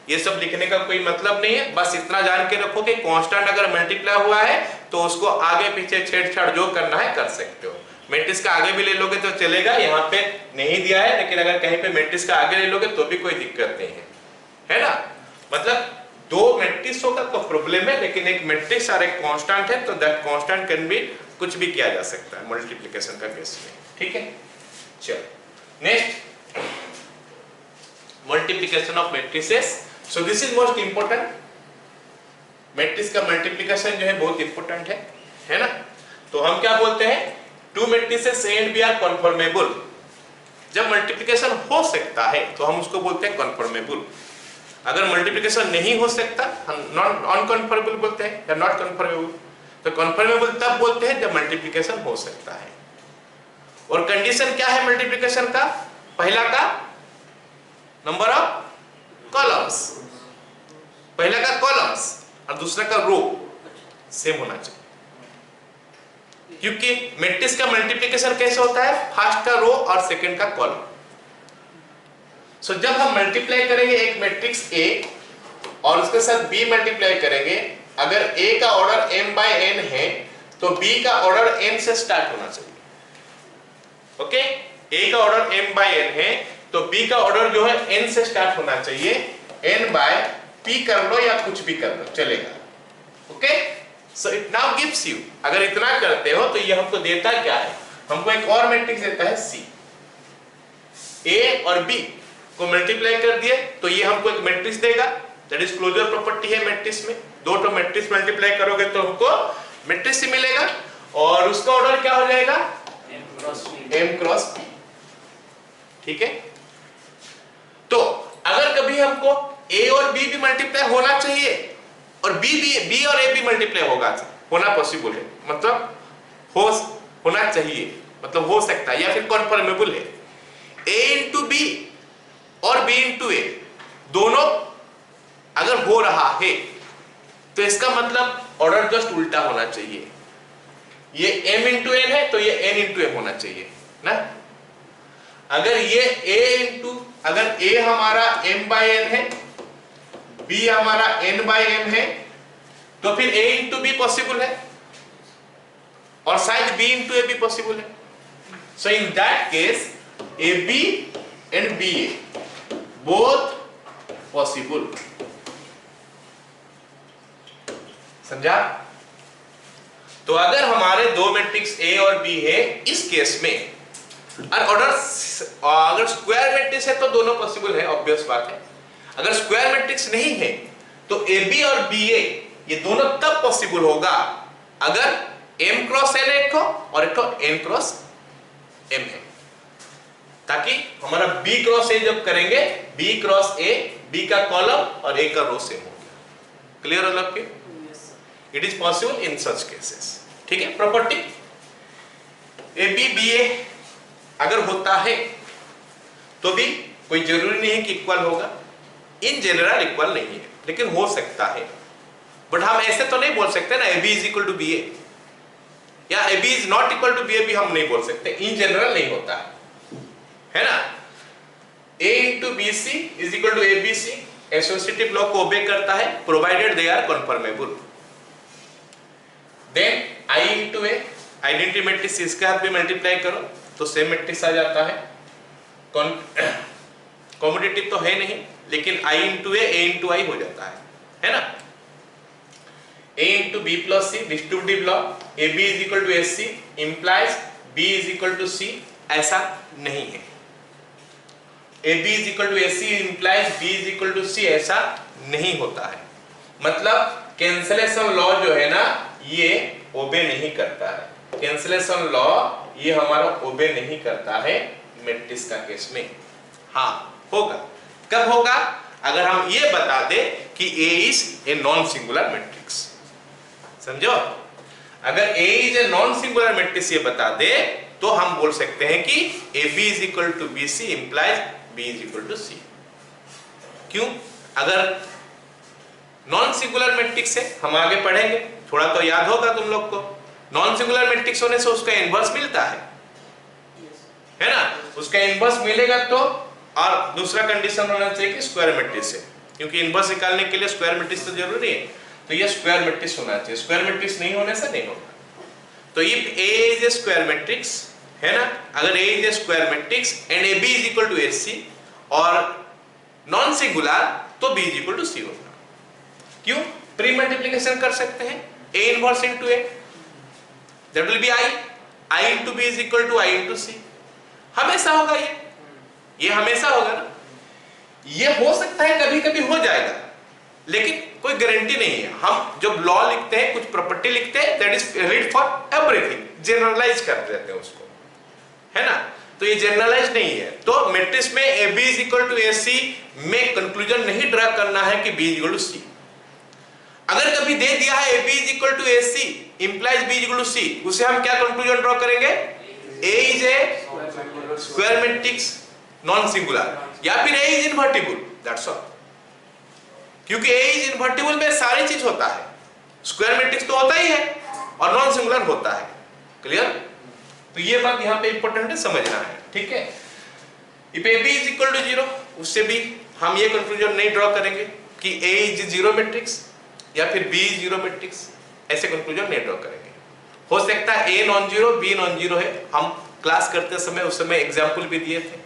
ये सब लिखने का कोई मतलब नहीं है, बस इतना जान के रखो कि कांस्टेंट अगर मल्टीप्लाई हुआ है तो उसको आगे पीछे छेड़छाड़ जो करना है कर सकते हो। मैट्रिक्स का आगे भी ले लोगे तो चलेगा, यहाँ पे नहीं दिया है लेकिन अगर कहीं पे मैट्रिक्स का आगे ले लोगे तो भी कोई दिक्कत नहीं है ना। मतलब दो मैट्रिक्स होगा तो प्रॉब्लम है, लेकिन एक मैट्रिक्स और एक कांस्टेंट है तो दैट कांस्टेंट कैन बी कुछ भी किया जा सकता है मल्टीप्लिकेशन का केस में, ठीक है। चलो next, multiplication of matrices. So this is most important. Matrix का मल्टीप्लिकेशन जो है बहुत इंपोर्टेंट है ना। तो हम क्या बोलते हैं, two matrices A and B are conformable. जब मल्टीप्लिकेशन हो सकता है तो हम उसको बोलते हैं कन्फर्मेबल। अगर मल्टीप्लिकेशन नहीं हो सकता हम नॉन कन्फर्मेबल बोलते हैं या नॉट कन्फर्मेबल। तो कन्फर्मेबल तब बोलते हैं जब मल्टीप्लिकेशन हो सकता है। और कंडीशन क्या है मल्टीप्लिकेशन का, पहला का नंबर ऑफ कॉलम्स, पहला का कॉलम्स और दूसरा का रो सेम होना चाहिए, क्योंकि मैट्रिक्स का मल्टीप्लिकेशन कैसे होता है, फर्स्ट का रो और सेकंड का कॉलम। सो जब हम मल्टीप्लाई करेंगे एक मैट्रिक्स A और उसके साथ B मल्टीप्लाई करेंगे, अगर A का ऑर्डर m/n है तो B का ऑर्डर n से स्टार्ट होना चाहिए। ओके, A का ऑर्डर m/n है तो B का ऑर्डर जो है n से स्टार्ट होना चाहिए। n/p कर लो या कुछ भी कर लो चलेगा। Okay, so it now gives you, अगर इतना करते हो तो ये हमको देता क्या है, हमको एक और मैट्रिक्स देता है C। A और B को मल्टीप्लाई कर दिए तो ये हमको एक मैट्रिक्स देगा, दैट इज क्लोजर प्रॉपर्टी है मैट्रिक्स में। दो तो मैट्रिक्स मल्टीप्लाई करोगे तो हमको मैट्रिक्स ही मिलेगा और उसका ऑर्डर क्या हो जाएगा, m क्रॉस p, ठीक है। तो अगर कभी हमको a और b भी मल्टीप्लाई होना चाहिए और b और a भी मल्टीप्लाई होना पॉसिबल है, मतलब होना चाहिए, मतलब हो सकता है या फिर कन्फर्मेबल है। a इंटू बी और b इंटू ए दोनों अगर हो रहा है तो इसका मतलब ऑर्डर जस्ट उल्टा होना चाहिए। ये m इंटू n है तो ये n इंटू m होना चाहिए ना। अगर ये अगर a हमारा m/n है, b हमारा n/m है तो फिर a इंटू बी पॉसिबल है और शायद b इंटू ए भी पॉसिबल है। So in that case AB and BA both possible. समझा? तो अगर हमारे दो मैट्रिक्स A और B है इस केस में, और अगर स्क्वायर मैट्रिक्स है तो दोनों पॉसिबल है, ऑब्वियस बात है। अगर स्क्वायर मैट्रिक्स नहीं है तो AB और BA ये दोनों तब पॉसिबल होगा अगर M क्रॉस N एक हो और एक N क्रॉस M है, ताकि हमारा B क्रॉस A जब करेंगे B क्रॉस A, B का कॉलम और A का रो सेम हो गया। क्लियर हो आपके? It is possible in such cases. ठीक है, प्रॉपर्टी AB BA अगर होता है तो भी कोई जरूरी नहीं है कि इक्वल होगा, इन जनरल इक्वल नहीं है, लेकिन हो सकता है। बट हम ऐसे तो नहीं बोल सकते ना AB is equal to BA या AB is not equal to BA भी हम नहीं बोल सकते, इन जनरल नहीं होता है ना। A into BC is equal to ABC associative law को ओबे करता है provided they are conformable. Then I into A identity matrix इसके हाथ पे मल्टीप्लाई करो तो सेम मैट्रिक्स आ जाता है। कॉम्पिटिटिव तो है नहीं, लेकिन I into A into I हो जाता है ना। A into B plus C distributive law AB is equal to AC implies B is equal to C, ऐसा नहीं है। AB is equal to AC implies B is equal to C, ऐसा नहीं होता है। मतलब कैंसलेशन लॉ जो है ना ये ओबे नहीं करता है। कैंसलेशन लॉ ये हमारा ओबे नहीं करता है मैट्रिक्स का केस में। हाँ होगा, कब होगा? अगर हम ये बता दे कि A is a non singular matrix. समझो, अगर A is a non singular matrix ये बता दे तो हम बोल सकते हैं कि AB is equal to BC implies B is equal to C। क्यों? अगर नॉन सिंगुलर मैट्रिक्स है, हम आगे पढ़ेंगे, थोड़ा तो याद होगा तुम लोग को, नॉन सिंगुलर मैट्रिक्स होने से उसका इनवर्स मिलता है ना। उसका इनवर्स मिलेगा तो, और दूसरा कंडीशन होना चाहिए कि स्क्वायर मैट्रिक्स है, क्योंकि इनवर्स निकालने के लिए स्क्वायर मैट्रिक्स तो जरूरी है, तो ये स्क्वायर मैट्रिक्स होना चाहिए। स्क्वायर मैट्रिक्स नहीं होने से नहीं होगा। तो if A is a square matrix है ना, अगर A is a square matrix and AB is equal to AC और नॉन सिंगुलर तो B is equal to C होगा। क्यों? प्री मल्टीप्लिकेशन कर सकते हैं, A inverse into A, that will be I into B is equal to I into C। हमेशा होगा ये हमेशा होगा ना। ये हो सकता है कभी कभी हो जाएगा, लेकिन कोई गारंटी नहीं है। हम जब लॉ लिखते हैं, कुछ प्रॉपर्टी लिखते हैं, that is valid for everything, generalise कर देते हैं उसको, है ना। तो ये जनरलाइज नहीं है। तो मैट्रिक्स में AB is equal to AC में कंक्लूजन नहीं ड्रा करना है कि B is equal to C। अगर कभी दे दिया है AB is equal to AC implies B is equal to C, उसे हम क्या कंक्लूजन ड्रॉ करेंगे? A is a square matrix non singular, या फिर A is invertible, that's all. क्योंकि A इज इनवर्टिबल में सारी चीज होता है, स्क्वायर मैट्रिक्स तो होता ही है और नॉन सिंगुलर होता है। क्लियर? तो ये बात यहाँ पे इंपॉर्टेंट है, समझना है। ठीक है, if AB is equal to 0, उससे भी हम ये कंक्लूजन नहीं ड्रॉ करेंगे कि A इज जीरो मैट्रिक्स या फिर B इज जीरो मैट्रिक्स, ऐसे कंक्लूजन नहीं ड्रॉ करेंगे। हो सकता है A non zero B non zero है, हम क्लास करते समय उस समय एग्जाम्पल भी दिए थे।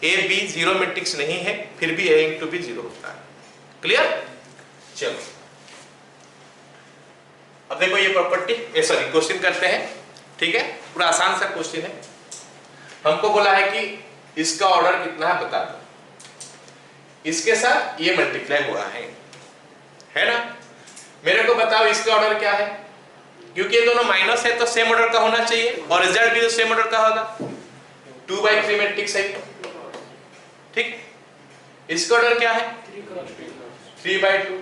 A B जीरो मैट्रिक्स नहीं है, फिर भी A इंटू B जीरो होता है। क्लियर? चलो अब देखो ये प्रॉपर्टी, सॉरी क्वेश्चन करते हैं। ठीक है, पूरा आसान सा क्वेश्चन है। हमको बोला है कि इसका ऑर्डर कितना है बता दो, इसके साथ ये मल्टीप्लाई हुआ है ना। मेरे को बताओ इसका ऑर्डर क्या है, क्योंकि ये दोनों माइनस है तो सेम ऑर्डर का होना चाहिए और रिजल्ट भी तो सेम ऑर्डर का होगा। 2/3 मैट्रिक्स है, ठीक। इसका ऑर्डर क्या है? 3/2।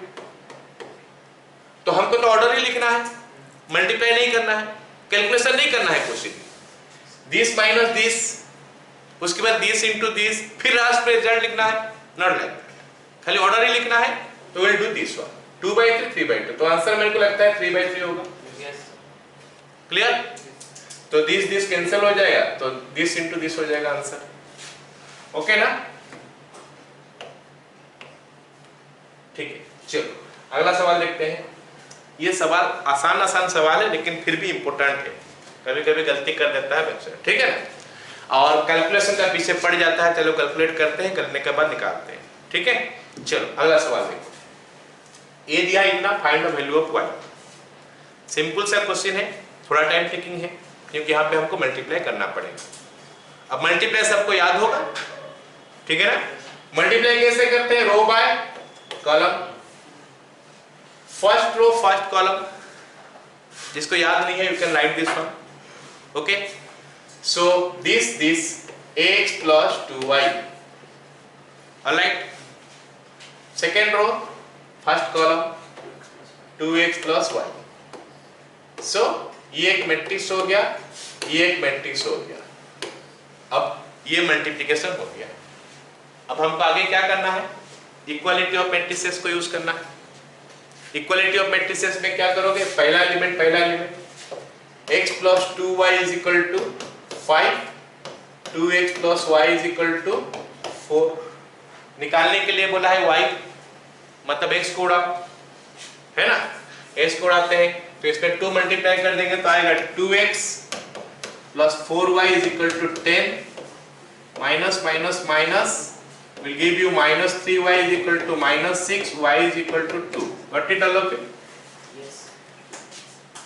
तो हमको तो ऑर्डर ही लिखना है, मल्टीप्लाई नहीं करना है, कैलकुलेशन नहीं करना है कुछ। दिस माइनस दिस, उसके बाद दिस इंटू दिस, फिर लास्ट पे रिजल्ट लिखना है, नॉट लाइक दैट। खाली ऑर्डर ही लिखना है, तो विल डू दिस वन 2/3 3/2। तो आंसर मेरे को लगता है 3/3 होगा। क्लियर? तो दिस कैंसिल हो जाएगा, तो दिस इंटू दिस हो जाएगा आंसर। ओके ना? ठीक है, चलो अगला सवाल देखते हैं। ये सवाल आसान सवाल है, लेकिन फिर भी इंपॉर्टेंट है, कभी कभी गलती कर देता है बच्चा। ठीक है ना? और कैलकुलेशन का पीछे पड़ जाता है। चलो कैलकुलेट करते हैं, करने के बाद निकालते हैं, ठीक है। चलो अगला सवाल देखो। ए दिया इतना, find the value of Y. Simple सा क्वेश्चन है, थोड़ा टाइम टेकिंग है क्योंकि यहाँ पे हमको मल्टीप्लाई करना पड़ेगा। अब मल्टीप्लाई सबको याद होगा, ठीक है ना। मल्टीप्लाई कैसे करते हैं? Row by column, first row first column. जिसको याद नहीं है you can write this one, okay. So this x plus 2y, alright. Second row first column 2x plus y. So ये एक मैट्रिक्स हो गया, ये एक मैट्रिक्स हो गया। अब ये मल्टीप्लिकेशन हो गया। अब हमको आगे क्या करना है? इक्वालिटी ऑफ मैट्रिसेस को यूज करना है। इक्वालिटी ऑफ मैट्रिसेस में क्या करोगे? पहला element x plus 2y is equal to 5, 2x plus y is equal to 4। निकालने के लिए बोला है y, मतलब x को उड़ाओ, है ना। x को उड़ाते हैं तो इसमें 2 मल्टीप्लाई कर देंगे तो आएगा 2x plus 4y is equal to 10, minus minus minus will give you minus 3y is equal to minus 6, y is equal to 2। Got it all of it? Yes.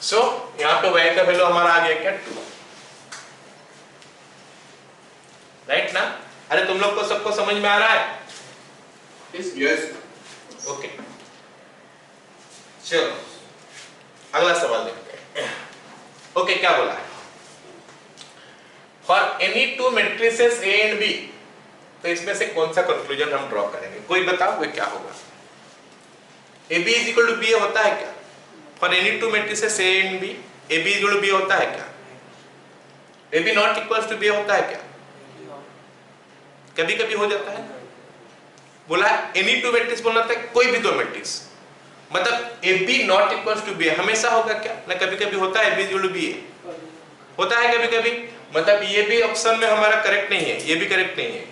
So यहाँ पे y का value हमारा आ गया क्या? 2, right ना। अरे तुम लोग को सबको समझ में आ रहा है? यस। ओके, चलो अगला सवाल देखते हैं। ओके, क्या बोला है? For any two matrices A and B, तो इसमें से कौन सा कंक्लूजन हम ड्रॉ करेंगे? कोई बताओ वो क्या होगा? A B is equal to B होता है क्या? For any two matrices A and B, A B is equal to B होता है क्या? A B not equal to B होता है क्या? कभी कभी हो जाता है। बोला एनी टू मैट्रिक्स बोलना था, कोई भी दो मैट्रिक्स, मतलब A B not equal to B हमेशा होगा क्या? ना कभी कभी होता है A B equal to B होता है कभी कभी, मतलब ये भी ऑप्शन में हमारा करेक्ट नहीं है, ये भी करेक्ट नहीं है।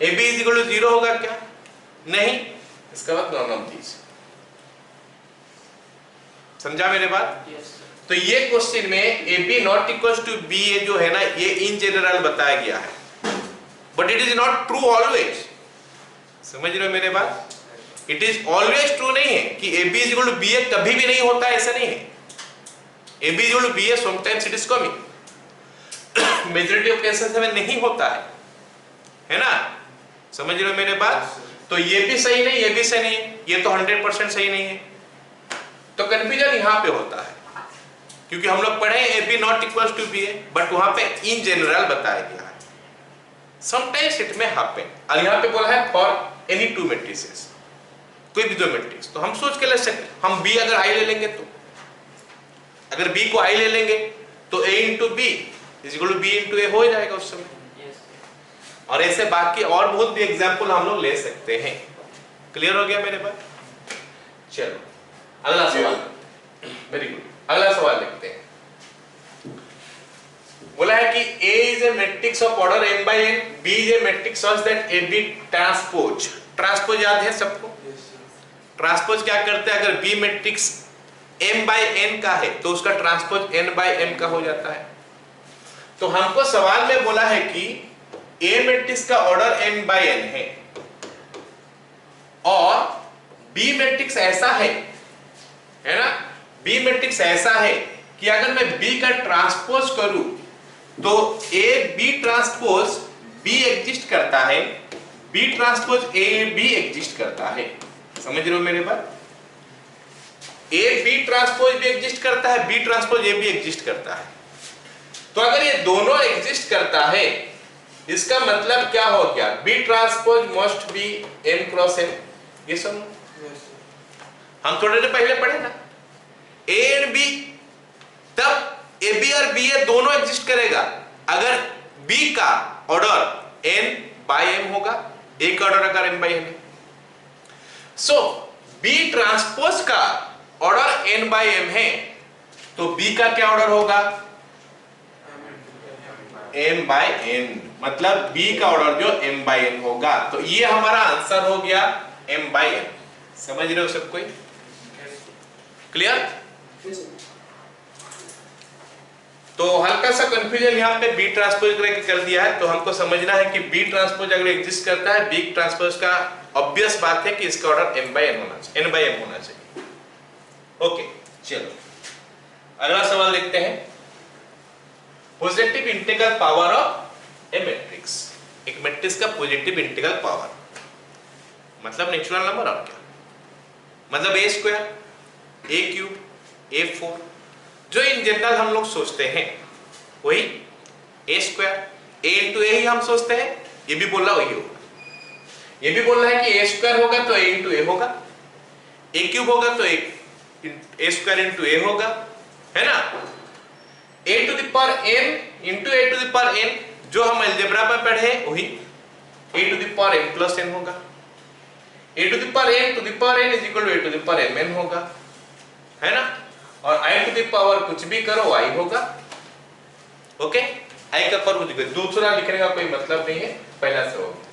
A B is equal to 0 होगा क्या? नहीं, इसका मतलब नॉन ऑफ दीस। समझा मेरे बात? yes. तो ये क्वेश्चन में A B not equal to B जो है ना, ये इन जनरल बताया गया है, but it is not true always. समझ रहे हो मेरे बात? इट इज ऑलवेज ट्रू नहीं है कि A B is equal to B A कभी भी नहीं होता है, ऐसा नहीं है। A B is equal to B A sometimes it is coming, majority of cases में नहीं होता है ना। समझ रहे हो मेरे बात? तो ये भी सही नहीं, ये भी सही नहीं, ये तो 100% सही नहीं है। तो कंफ्यूजन यहाँ पे होता है क्योंकि हम लोग पढ़े A B not equal to B A, but वहां पे इन जनरल बताया गया है, समटाइम्स इट में हैपन। और यहाँ पे बोला है फॉर एनी टू मैट्रिसेस, कोई भी दो मैट्रिक्स। तो हम सोच के ले सकते, हम बी अगर आई ले लेंगे तो, अगर बी को आई ले लेंगे तो A into B is equal to B into A हो जाएगा उस समय। और ऐसे बाकी और बहुत भी एग्जाम्पल हम लोग ले सकते हैं। क्लियर हो गया मेरे पास? चलो अगला सवाल। वेरी गुड, अगला सवाल देखते हैं। बोला है कि A is a matrix of order m by n, B is a matrix such that AB transpose। Transpose याद है सबको? ट्रांसपोज क्या करते हैं? अगर B matrix m by n का है तो उसका ट्रांसपोज n by m का हो जाता है। तो हमको सवाल में बोला है कि A मैट्रिक्स का ऑर्डर m by n है और B मैट्रिक्स ऐसा है ना, B मैट्रिक्स ऐसा है कि अगर मैं B का ट्रांसपोज करूं तो A B transpose B exist करता है, B transpose A B exist करता है। समझ रहे हो मेरे बात? A B ट्रांसपोज भी एग्जिस्ट करता है, B ट्रांसपोज A भी एग्जिस्ट करता है। तो अगर ये दोनों एग्जिस्ट करता है, इसका मतलब क्या हो गया? B transpose must be M cross M। ये सुनो, हम थोड़े देर पहले पढ़े ना, A एंड B, तब ए बी और बी ए दोनों एग्जिस्ट करेगा अगर B का ऑर्डर n बाय m होगा, A का ऑर्डर अगर m बाय n है। सो B ट्रांसपोज का ऑर्डर n बाय m है तो B का क्या ऑर्डर होगा? m बाय n, मतलब B का ऑर्डर जो m बाय n होगा। तो ये हमारा आंसर हो गया m बाय n। समझ रहे हो सब कोई? क्लियर? तो हल्का सा कंफ्यूजन यहाँ पे बी ट्रांसपोज कर दिया है, तो हमको समझना है कि बी ट्रांसपोज अगर एग्जिस्ट करता है, बी ट्रांसपोज का ऑब्वियस बात है कि इसका ऑर्डर m by n होना चाहिए, n by m होना चाहिए। ओके, चलो अगला सवाल देखते हैं। Positive integral power of A matrix. एक मैट्रिक्स का पॉजिटिव इंटीग्रल पावर मतलब नेचुरल नंबर और क्या, मतलब a square, a cube, a4, जो इन जनरल हम लोग सोचते हैं वही a स्क्वायर, a इंटू ए ही हम सोचते हैं। ये भी बोल रहा वही होगा, ये भी बोल रहा है कि a स्क्वायर होगा तो a इंटू ए होगा, a क्यूब होगा तो a स्क्वायर इंटू ए होगा, है ना। a to the power n into a to the power n, जो हम अलजेब्रा में पढ़े वही a to the power n plus n होगा। a to the power n to the power n is equal to a to the power mn होगा, है ना। और i टू द पावर कुछ भी करो y होगा। ओके, i का पावर कुछ भी, दूसरा लिखने का कोई मतलब नहीं है, पहला से हो गया।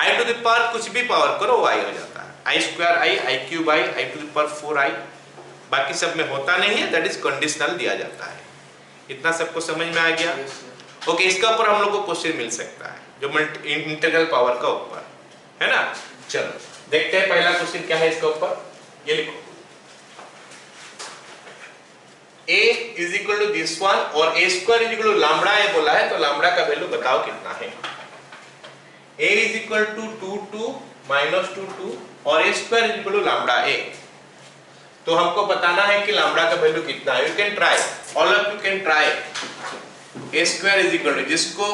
i टू द पावर कुछ भी पावर करो y हो जाता है, i square i, i cube i, i to the power 4i, बाकी सब में होता नहीं है, दैट इज कंडीशनल दिया जाता है। इतना सबको समझ में आ गया? ओके, इसका ऊपर हम लोग को क्वेश्चन मिल सकता है, जो इंटीग्रल पावर का ऊपर, है ना। चलो देखते हैं पहला क्वेश्चन क्या है इसका ऊपर, ये लिखो a is equal to this one और a square is equal to lambda A बोला है, तो लैम्बडा का वैल्यू बताओ कितना है। a is equal to 2 2 minus 2 2 और a square is equal to lambda A. तो हमको बताना है कि लैम्बडा का वैल्यू कितना है। You can try, all of you can try. a square is equal to, जिसको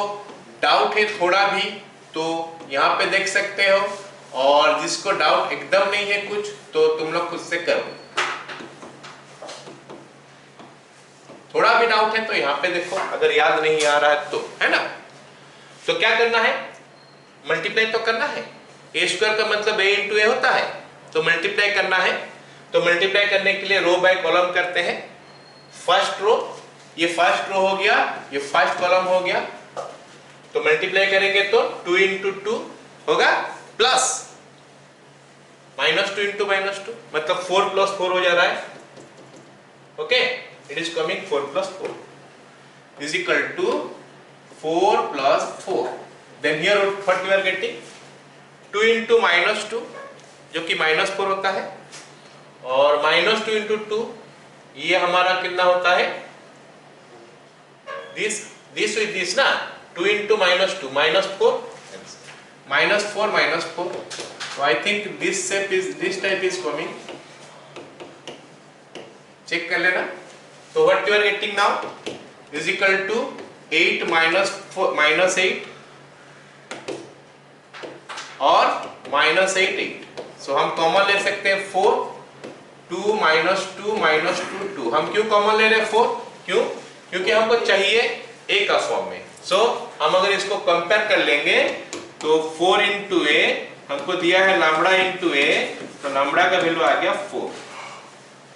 डाउट है थोड़ा भी तो यहाँ पे देख सकते हो, और जिसको डाउट एकदम नहीं है कुछ तो तुम लोग खुद से करो। थोड़ा भी डाउट है तो यहाँ पे देखो, अगर याद नहीं आ रहा है तो, है ना। तो क्या करना है, मल्टीप्लाई तो करना है। a स्क्वायर का मतलब a इंटू ए होता है, तो मल्टीप्लाई करना है। तो मल्टीप्लाई करने के लिए रो बाय कॉलम करते हैं। फर्स्ट रो, ये फर्स्ट रो हो गया, ये फर्स्ट कॉलम हो गया, तो मल्टीप्लाई करेंगे तो 2 इंटू 2 होगा, प्लस माइनस 2 इंटू माइनस 2, मतलब 4 प्लस 4 हो जा रहा है। Okay, it is coming 4 plus 4 is equal to 4 plus 4. Then here what you are getting, 2 into minus 2 जो कि minus 4 होता है, और minus 2 into 2 ये हमारा कितना होता है, this with this ना, 2 into minus 2 minus 4 minus 4 minus 4. So I think this shape is, this type is coming, check कर लेना। So what you are getting now is equal to 8 minus 4 minus 8 और minus 8 8। So हम common ले सकते हैं 4, 2 minus 2 minus 2 2। हम क्यों common ले रहे हैं 4? क्यों? क्योंकि हमको चाहिए a का फॉर्म में। So हम अगर इसको कंपेयर कर लेंगे तो 4 into a हमको दिया है लैम्बडा into a, तो लैम्बडा का वैल्यू आ गया 4।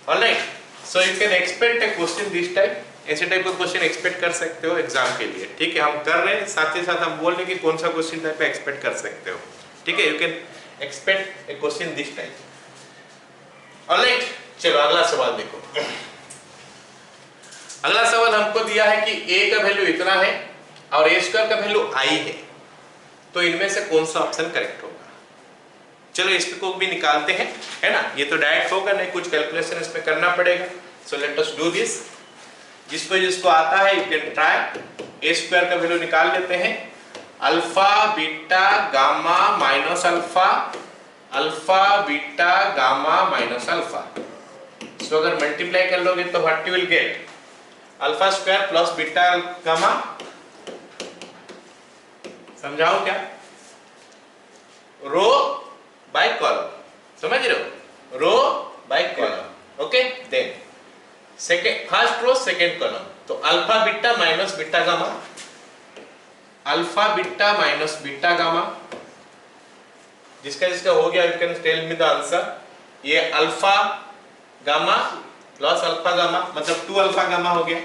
Alright, so you can expect A question this type, ऐसे टाइप का क्वेश्चन एक्सपेक्ट कर सकते हो एग्जाम के लिए। ठीक है, हम कर रहे हैं, साथ ही साथ हम बोल रहे हैं कि कौन सा क्वेश्चन टाइप पे एक्सपेक्ट कर सकते हो। ठीक है, you can expect A question this type. Alright, चलो अगला सवाल देखो। अगला सवाल हमको दिया है कि a का वैल्यू इतना है और a स्क्वायर का वैल्यू i है, तो इनमें से कौन सा ऑप्शन करेक्ट होगा। चलो इसको भी निकालते हैं, है ना। ये तो डायरेक्ट होगा नहीं, कुछ कैलकुलेशन इसमें करना पड़ेगा। So let us do this. जिसको आता है you can try. a square का वैल्यू निकाल लेते हैं, alpha beta gamma minus alpha, alpha beta gamma minus alpha. So अगर मल्टीप्लाई कर लोगे तो what you will get, alpha square plus beta gamma. समझाओ क्या, रो बाय कॉलम, समझ रहे हो, row by column. Okay, then second, first row second column, तो alpha beta minus beta gamma, alpha beta minus beta gamma. जिसका जिसका हो गया you can tell me the answer. ये alpha gamma plus alpha gamma मतलब 2 alpha gamma हो गया,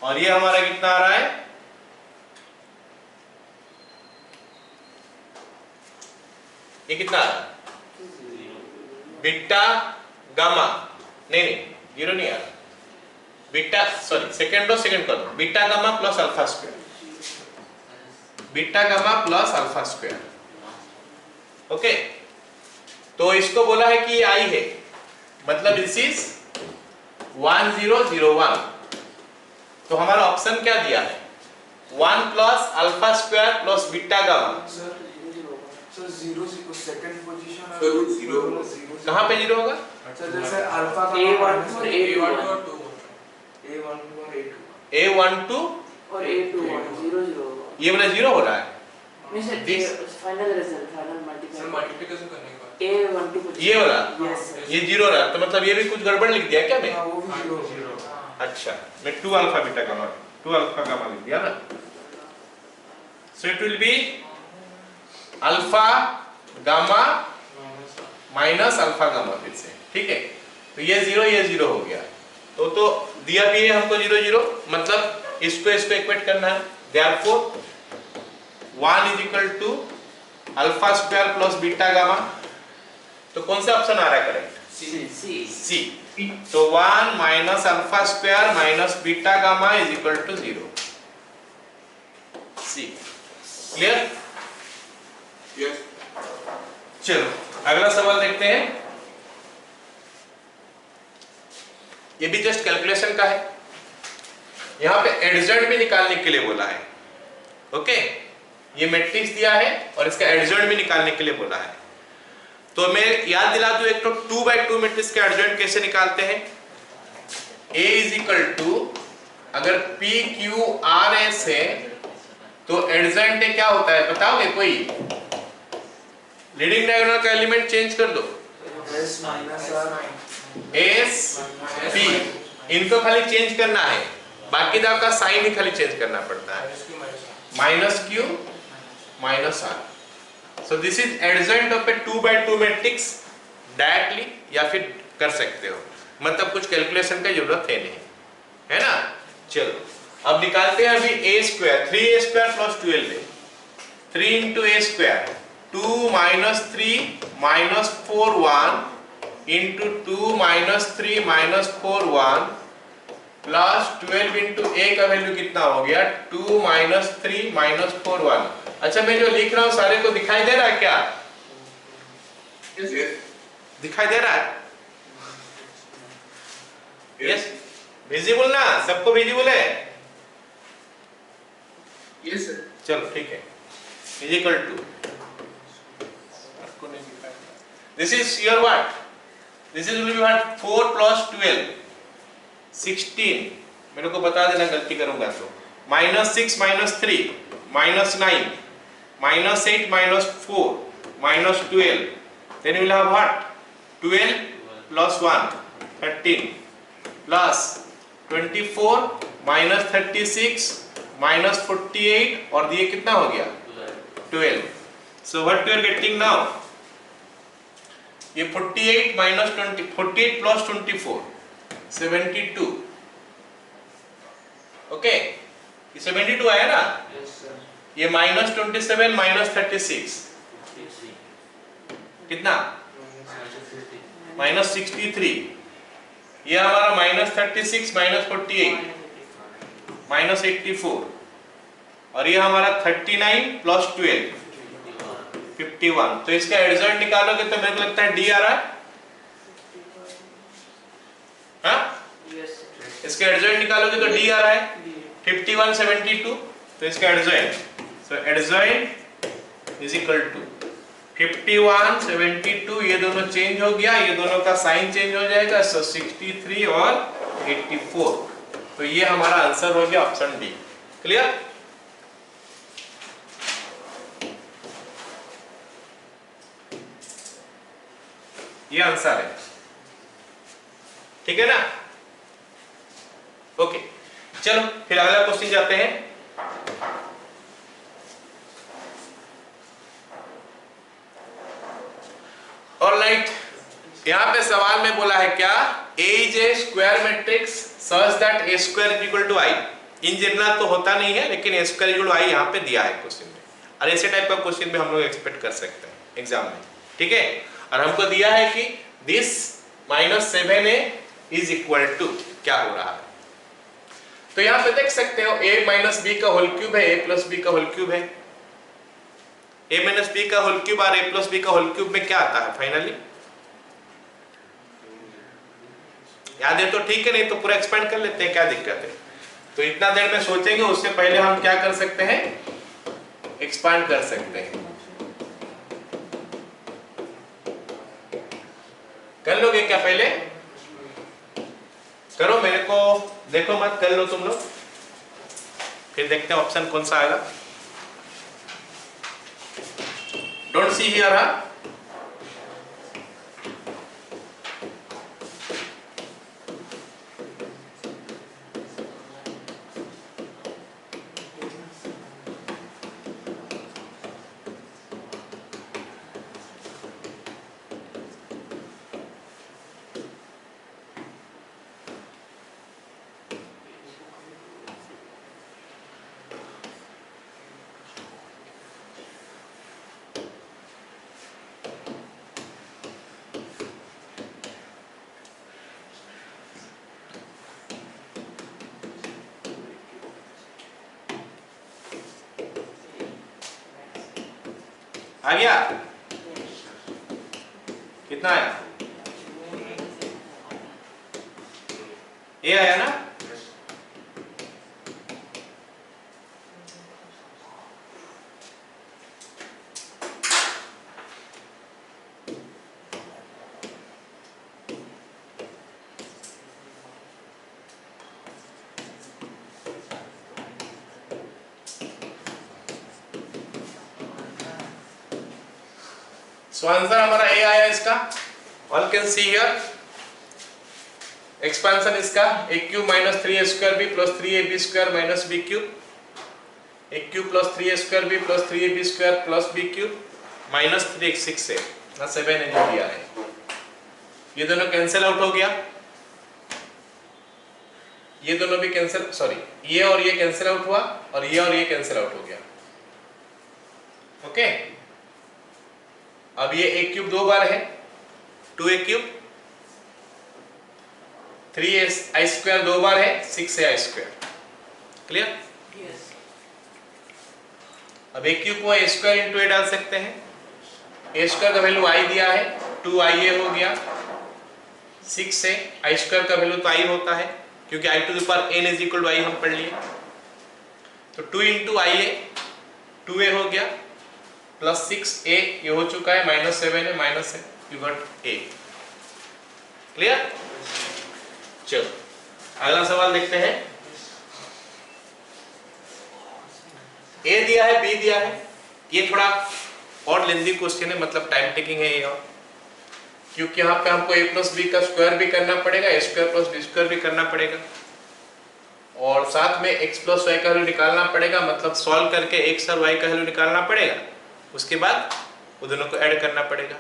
और ये हमारा कितना आ रहा है, ये कितना आ रहा है, बीटा गामा, नहीं 0 नहीं आ रहा, beta sorry second row second कर दो, beta gamma plus alpha square, beta gamma plus alpha square. Okay, तो इसको बोला है कि आई है, मतलब दिस इज 1001। तो हमारा ऑप्शन क्या दिया है, 1 plus alpha square plus beta gamma. Sir zero second position sir, zero कहाँ पे जीरो होगा? सर जैसे अल्फा का A1 और A1 A2 और A12 और A2 A12 और A21 0 0 ये वाला जीरो हो रहा है, नहीं sir final result final sir multiply multiplication करने के बाद A12 ये वाला यस सर ये जीरो रहा, तो मतलब ये भी कुछ गड़बड़ लिख दिया क्या मैं? हाँ वो भी जीरो अच्छा, मैं 2 alpha beta gamma 2 alpha gamma लिख दिया ना। So it will be alpha gamma minus alpha gamma फिर से, ठीक है। तो ये जीरो हो गया, तो दिया भी है हमको जीरो जीरो, मतलब इसको इक्वेट करना है। Therefore 1 is equal to alpha square plus beta gamma. तो कौन सा ऑप्शन आ रहा है करेक्ट? सी। तो 1 minus alpha square minus beta gamma is equal to 0, C. Clear? Yes चलो अगला सवाल देखते हैं। ये भी जस्ट कैलकुलेशन का है, यहां पे एडजॉइंट भी निकालने के लिए बोला है। ओके, ये मैट्रिक्स दिया है और इसका एडजॉइंट भी निकालने के लिए बोला है। तो मैं याद दिला दूं, एक तो 2/2 मैट्रिक्स का एडजॉइंट कैसे निकालते हैं। A इज इक्वल टू, अगर P Q R S है तो एडजॉइंट क्या होता है बताओगे कोई? लीडिंग डायगोनल का एलिमेंट चेंज कर दो, S minus R S P, इनको खाली चेंज करना है, बाकी दाव का साइन ही खाली चेंज करना पड़ता है, minus Q minus R। So this is adjoint of A 2/2 matrix directly, या फिर कर सकते हो, मतलब कुछ कैलकुलेशन की जरूरत है नहीं, है ना। चलो अब निकालते हैं अभी a square, 3a square plus 12 है, 3 into a square 2 minus 3 minus 4 1 into 2 minus 3 minus 4 1 plus 12 into a का वैल्यू कितना हो गया 2 माइनस 3 माइनस 4 1। अच्छा, मैं जो लिख रहा हूं सारे को दिखाई दे रहा है क्या? यस यस दिखाई दे रहा है? यस, विजिबल ना, सबको विजिबल है? यस सर चलो ठीक है, इज इक्वल टू, आपको नहीं दिखाई, this is your what, this is will be what 4 plus 12 16, मेरे को बता देना गलती करूंगा तो, minus 6 minus 3 minus 9 minus 8 minus 4 minus 12, then you will have what 12 plus 1 13 plus 24 minus 36 minus 48 और ये कितना हो गया 12। so what you are getting now, ये 48 minus 20 48 plus 24 72, ओके, ये 72 आया ना, ये माइनस 27 माइनस 36 कितना माइनस 63, ये हमारा माइनस 36 माइनस 48 माइनस 84, और ये हमारा 39 प्लस 12 51। तो इसका एडजॉइंट निकालोगे तो मेरे को लगता है डी आ रहा है, हाँ? इसका एडजॉइंट निकालोगे तो डी आ रहा है 51 72, तो इसका adjoint, so adjoint is equal to 51 72, ये दोनों चेंज हो गया, ये दोनों का साइन चेंज हो जाएगा, सो 63 और 84। तो ये हमारा आंसर हो गया ऑप्शन डी। क्लियर? ये आंसर है, ठीक है ना। ओके, चलो फिर अगला क्वेश्चन जाते हैं। ऑलराइट, यहाँ पे सवाल में बोला है क्या, A is a square matrix such that A square is equal to I। In general तो होता नहीं है, लेकिन A square equal to I यहाँ पे दिया है क्वेश्चन में, और ऐसे टाइप का क्वेश्चन भी हम लोग एक्सपेक्ट कर सकते हैं एग्जाम में, ठीक है। और हमको दिया है कि this -7A is equal to क्या हो रहा है, तो यहाँ पे देख सकते हो a माइनस बी का होल क्यूब है, a प्लस बी का होल क्यूब है। a माइनस बी का होल क्यूब और a प्लस बी का होल क्यूब में क्या आता है फाइनली? याद है तो ठीक है, नहीं तो पूरा एक्सपेंड कर लेते हैं, क्या दिक्कत है। तो इतना देर में सोचेंगे, उससे पहले हम क्या कर सकते हैं, एक्सपांड कर सकते हैं। कर लोगे क्या? पहले करो, मेरे को देखो मत, कर लो तुम लोग, फिर देखते हैं ऑप्शन कौन सा आएगा। Don't see here. हाँ, आ गया? कितना आया? ये आया ना? सो आंसर हमारा ए आया इसका। All can see here expansion इसका A cube minus 3a² b plus 3ab² minus b cube, A cube plus 3a² b plus 3ab² plus b cube minus 3 ना 7 है जो दिया है। ये दोनों कैंसिल आउट हो गया, ये दोनों भी कैंसिल, सॉरी ये और ये कैंसिल आउट हुआ और ये कैंसिल आउट हो गया। ओके, अब ये a क्यूब 2 बार है, 2a क्यूब, 3i² 2 बार है, 6ai²। क्लियर? यस। अब a क्यूब को a² इंटू a डाल सकते हैं। a² का वैल्यू i दिया है, 2ia हो गया, 6 से i² का वैल्यू तो i होता है क्योंकि i to the power n is equal to i हम पढ़ लिए। तो 2 इंटू ia 2a हो गया प्लस 6a ये हो चुका है, माइनस 7 है, माइनस है, यू गॉट a। क्लियर? चलो अगला सवाल देखते हैं। a दिया है, b दिया है, ये थोड़ा और लेंथी क्वेश्चन है, मतलब टाइम टेकिंग है ये, और क्योंकि यहाँ पे हमको a प्लस बी का स्क्वायर भी करना पड़ेगा, a square plus B square भी करना पड़ेगा, और साथ में x प्लस वाई का वैल्यू निकालना पड़ेगा, मतलब सॉल्व करके x और y का वैल्यू निकालना पड़ेगा, उसके बाद वो दोनों को ऐड करना पड़ेगा।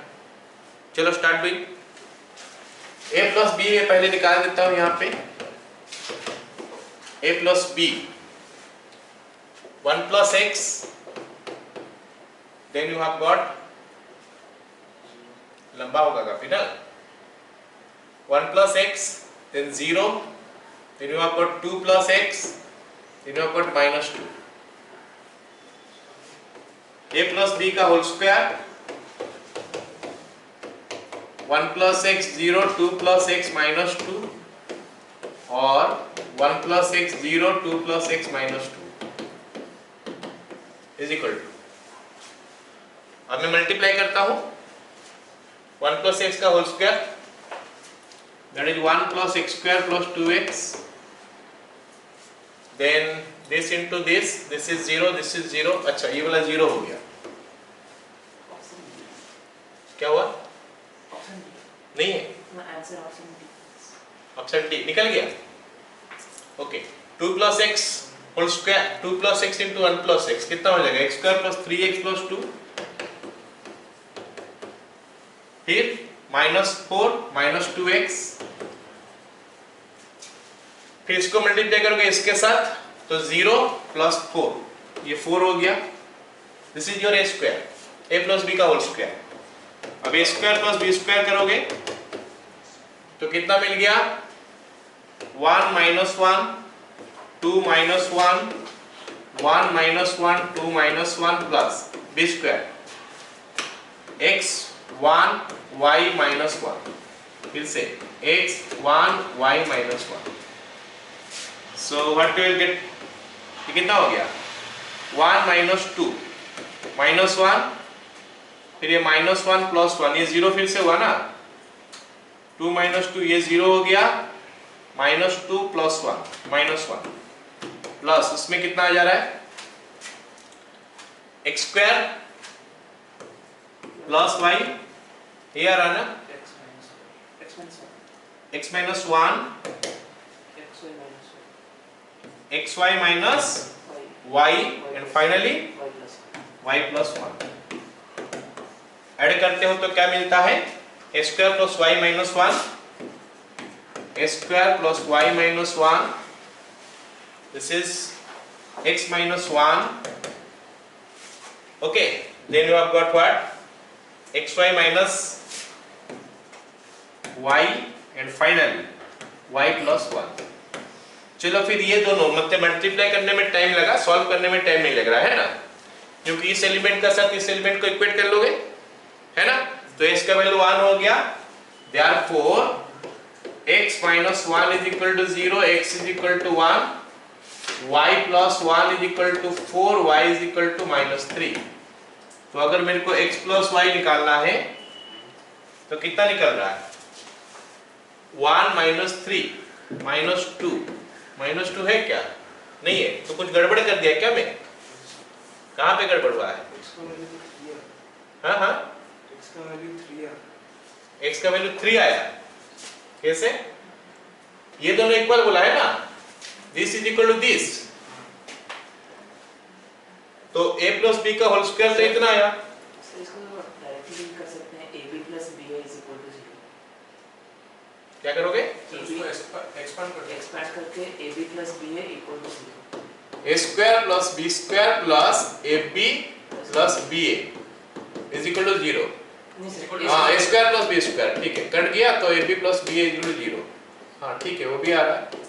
चलो start doing. a plus B में पहले निकाल देता हूं, यहाँ पे a plus B 1 plus X, then you have got, लंबा होगा काफी ना, 1 plus X, then 0, then you have got 2 plus x, then you have got minus 2. a plus b का whole square, 1 plus x 0, 2 plus x minus 2 और 1 plus x 0, 2 plus x minus 2 is equal to, अब मैं multiply करता हूँ 1 plus x का whole square, that is 1 plus x square plus 2x, then this into this is 0, this is 0, अच्छा ये वाला 0 हो गया, क्या हुआ? नहीं है answer option D, option D निकल गया। Okay, 2 plus X whole square, 2 plus X into 1 plus X कितना हो जाएगा? X square plus 3x plus 2, फिर माइनस 4 माइनस 2x, फिर इसको मल्टीप्लाई करोगे इसके साथ तो 0 प्लस 4, ये 4 हो गया, this is your a square, a plus b का होल स्क्वायर। अब a square plus b square करोगे तो कितना मिल गया? 1 minus 1, 2 minus 1 1 minus 1 2 minus 1 plus b square x 1 y minus 1 फिर से x 1 y minus 1. So what you will get? ये कितना हो गया 1 minus 2 minus 1 फिर ये minus 1 plus 1 ये 0 फिर से हुआ ना 2 minus 2 ये 0 हो गया minus 2 plus 1 minus 1 प्लस उसमें कितना आ जा रहा है x square प्लस y ये आ रहा है ना x minus 1 xy minus y and finally y plus 1 add करते हो तो क्या मिलता है a square plus y minus 1 a square plus y minus 1 this is x minus 1 okay then you have got what xy minus y and finally y plus 1. चलो फिर ये दोनों मतलब मल्टीप्लाई करने में टाइम लगा सॉल्व करने में टाइम नहीं लग रहा है ना क्योंकि इस एलिमेंट का साथ इस एलिमेंट को इक्वेट कर लोगे है ना तो इसका वैल्यू 1 हो गया therefore x minus 1 is equal to 0 x is equal to 1 y plus 1 is equal to 4 y is equal to minus 3. तो अगर मेरे को x plus y निकालना है तो कितना निकल रहा है 1 minus 3 minus 2 माइनस 2 है क्या नहीं है तो कुछ गड़बड़ कर दिया क्या मैं कहाँ पे गड़बड़ हुआ है हाँ हाँ x का वैल्यू 3 है x का वैल्यू 3 आया कैसे ये दोनों इक्वल बोला है ना this is equal to this तो a प्लस b का होल स्क्वायर तो इतना आया इसको डायरेक्टली लिंक कर सकते हैं ab plus ba is equal to 0. क्या करोगे उसको एक्सपांड करके ab plus ba equal to 0. a square plus b square plus ab plus ba is equal to 0 नहीं सर हाँ a square plus b square ठीक है कट गया तो ab plus ba is equal to 0 हाँ ठीक है वो भी आ रहा है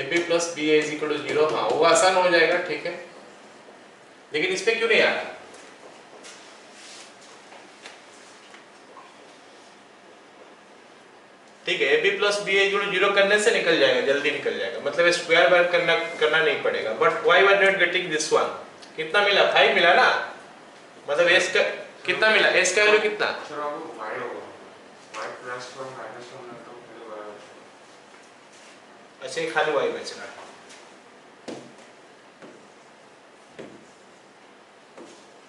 ab plus ba is equal to 0 हाँ वो आसान हो जाएगा ठीक है लेकिन इस पे क्यों नहीं आ रहा ठीक है ab plus b is equal to 0 करने से निकल जाएगा जल्दी निकल जाएगा मतलब स्क्वायर बार करना नहीं पड़ेगा but why we are not getting this one कितना मिला 5 मिला ना मतलब s का कितना मिला s का वैल्यू कितना सर आपको y होगा y प्लस 1 माइनस 1 है तो फिर y अच्छा ये खाली y बच रहा है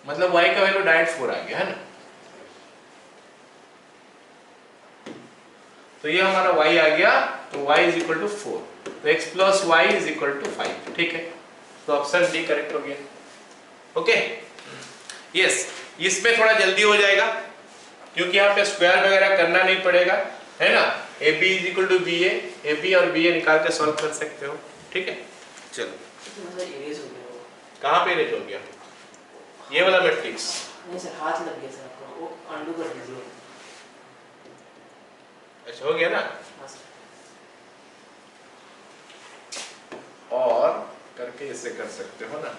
मतलब y का वैल्यू डायरेक्ट 4 आ गया है ना तो ये हमारा y आ गया तो y इज इक्वल टू 4 तो x plus y is equal to 5 ठीक है तो ऑप्शन डी करेक्ट हो गया ओके यस इसमें थोड़ा जल्दी हो जाएगा क्योंकि यहाँ पे स्क्वायर वगैरह करना नहीं पड़ेगा है ना ab is equal to ba ab और ba निकाल के सॉल्व कर सकते हो ठीक है चलो मतलब इरेज हो गया वो कहाँ पे रेज हो गया ये वाला मैट्रिक्स नहीं सर हाथ लग गया सर आपका वो अंडू कर दीजिए अच्छा हो गया ना हाँ सर और करके इसे कर सकते हो ना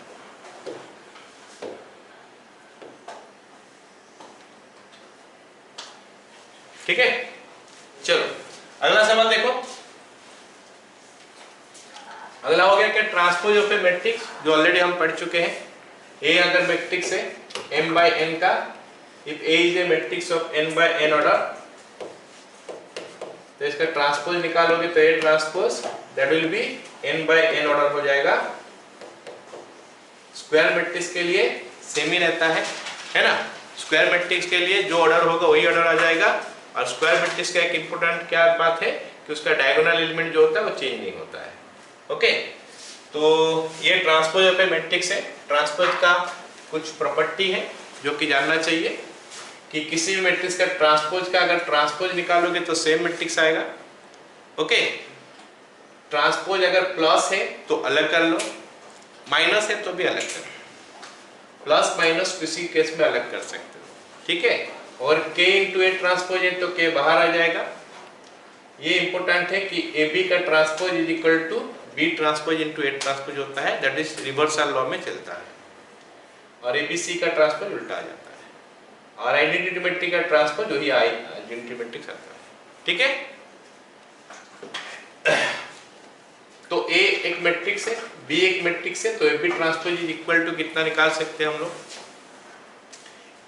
ठीक है चलो अगला सवाल देखो अगला हो गया क्या ट्रांसपोज ऑफ ए मैट्रिक्स जो ऑलरेडी हम पढ़ चुके हैं ए अगर मैट्रिक्स है m by n का if a is A matrix of n by n order तो इसका ट्रांसपोज निकालोगे तो a transpose that will B n by n order हो जाएगा स्क्वायर मैट्रिक्स के लिए सेम ही रहता है ना स्क्वायर मैट्रिक्स के लिए जो ऑर्डर होगा वही ऑर्डर आ जाएगा और स्क्वायर मैट्रिक्स का एक इंपॉर्टेंट क्या बात है कि उसका डायगोनल एलिमेंट जो होता है वो चेंज नहीं होता है ओके तो ये ट्रांसपोज ऑफ ए मैट्रिक्स है ट्रांसपोज का कुछ प्रॉपर्टी है जो कि जानना चाहिए कि किसी भी मैट्रिक्स का ट्रांसपोज का अगर ट्रांसपोज निकालोगे तो सेम मैट्रिक्स आएगा ओके ट्रांसपोज अगर प्लस है तो अलग कर लो माइनस है तो भी अलग कर लो प्लस माइनस किसी केस में अलग कर सकते हो ठीक है और k इंटू ए ट्रांसपोज है तो k बाहर आ जाएगा ये इंपॉर्टेंट है कि ए बी का transpose is equal to B transpose into A transpose होता है, दैट इज रिवर्सल लॉ में चलता है, और ए बी सी का ट्रांसपोज उल्टा आ जाता है, और आइडेंटिटी मैट्रिक्स का ट्रांसपोज वही आइडेंटिटी मैट्रिक्स आता है। ठीक है, तो ए एक मैट्रिक्स है, बी एक मैट्रिक्स है, तो A B transpose is equal to कितना निकाल सकते हैं हम लोग,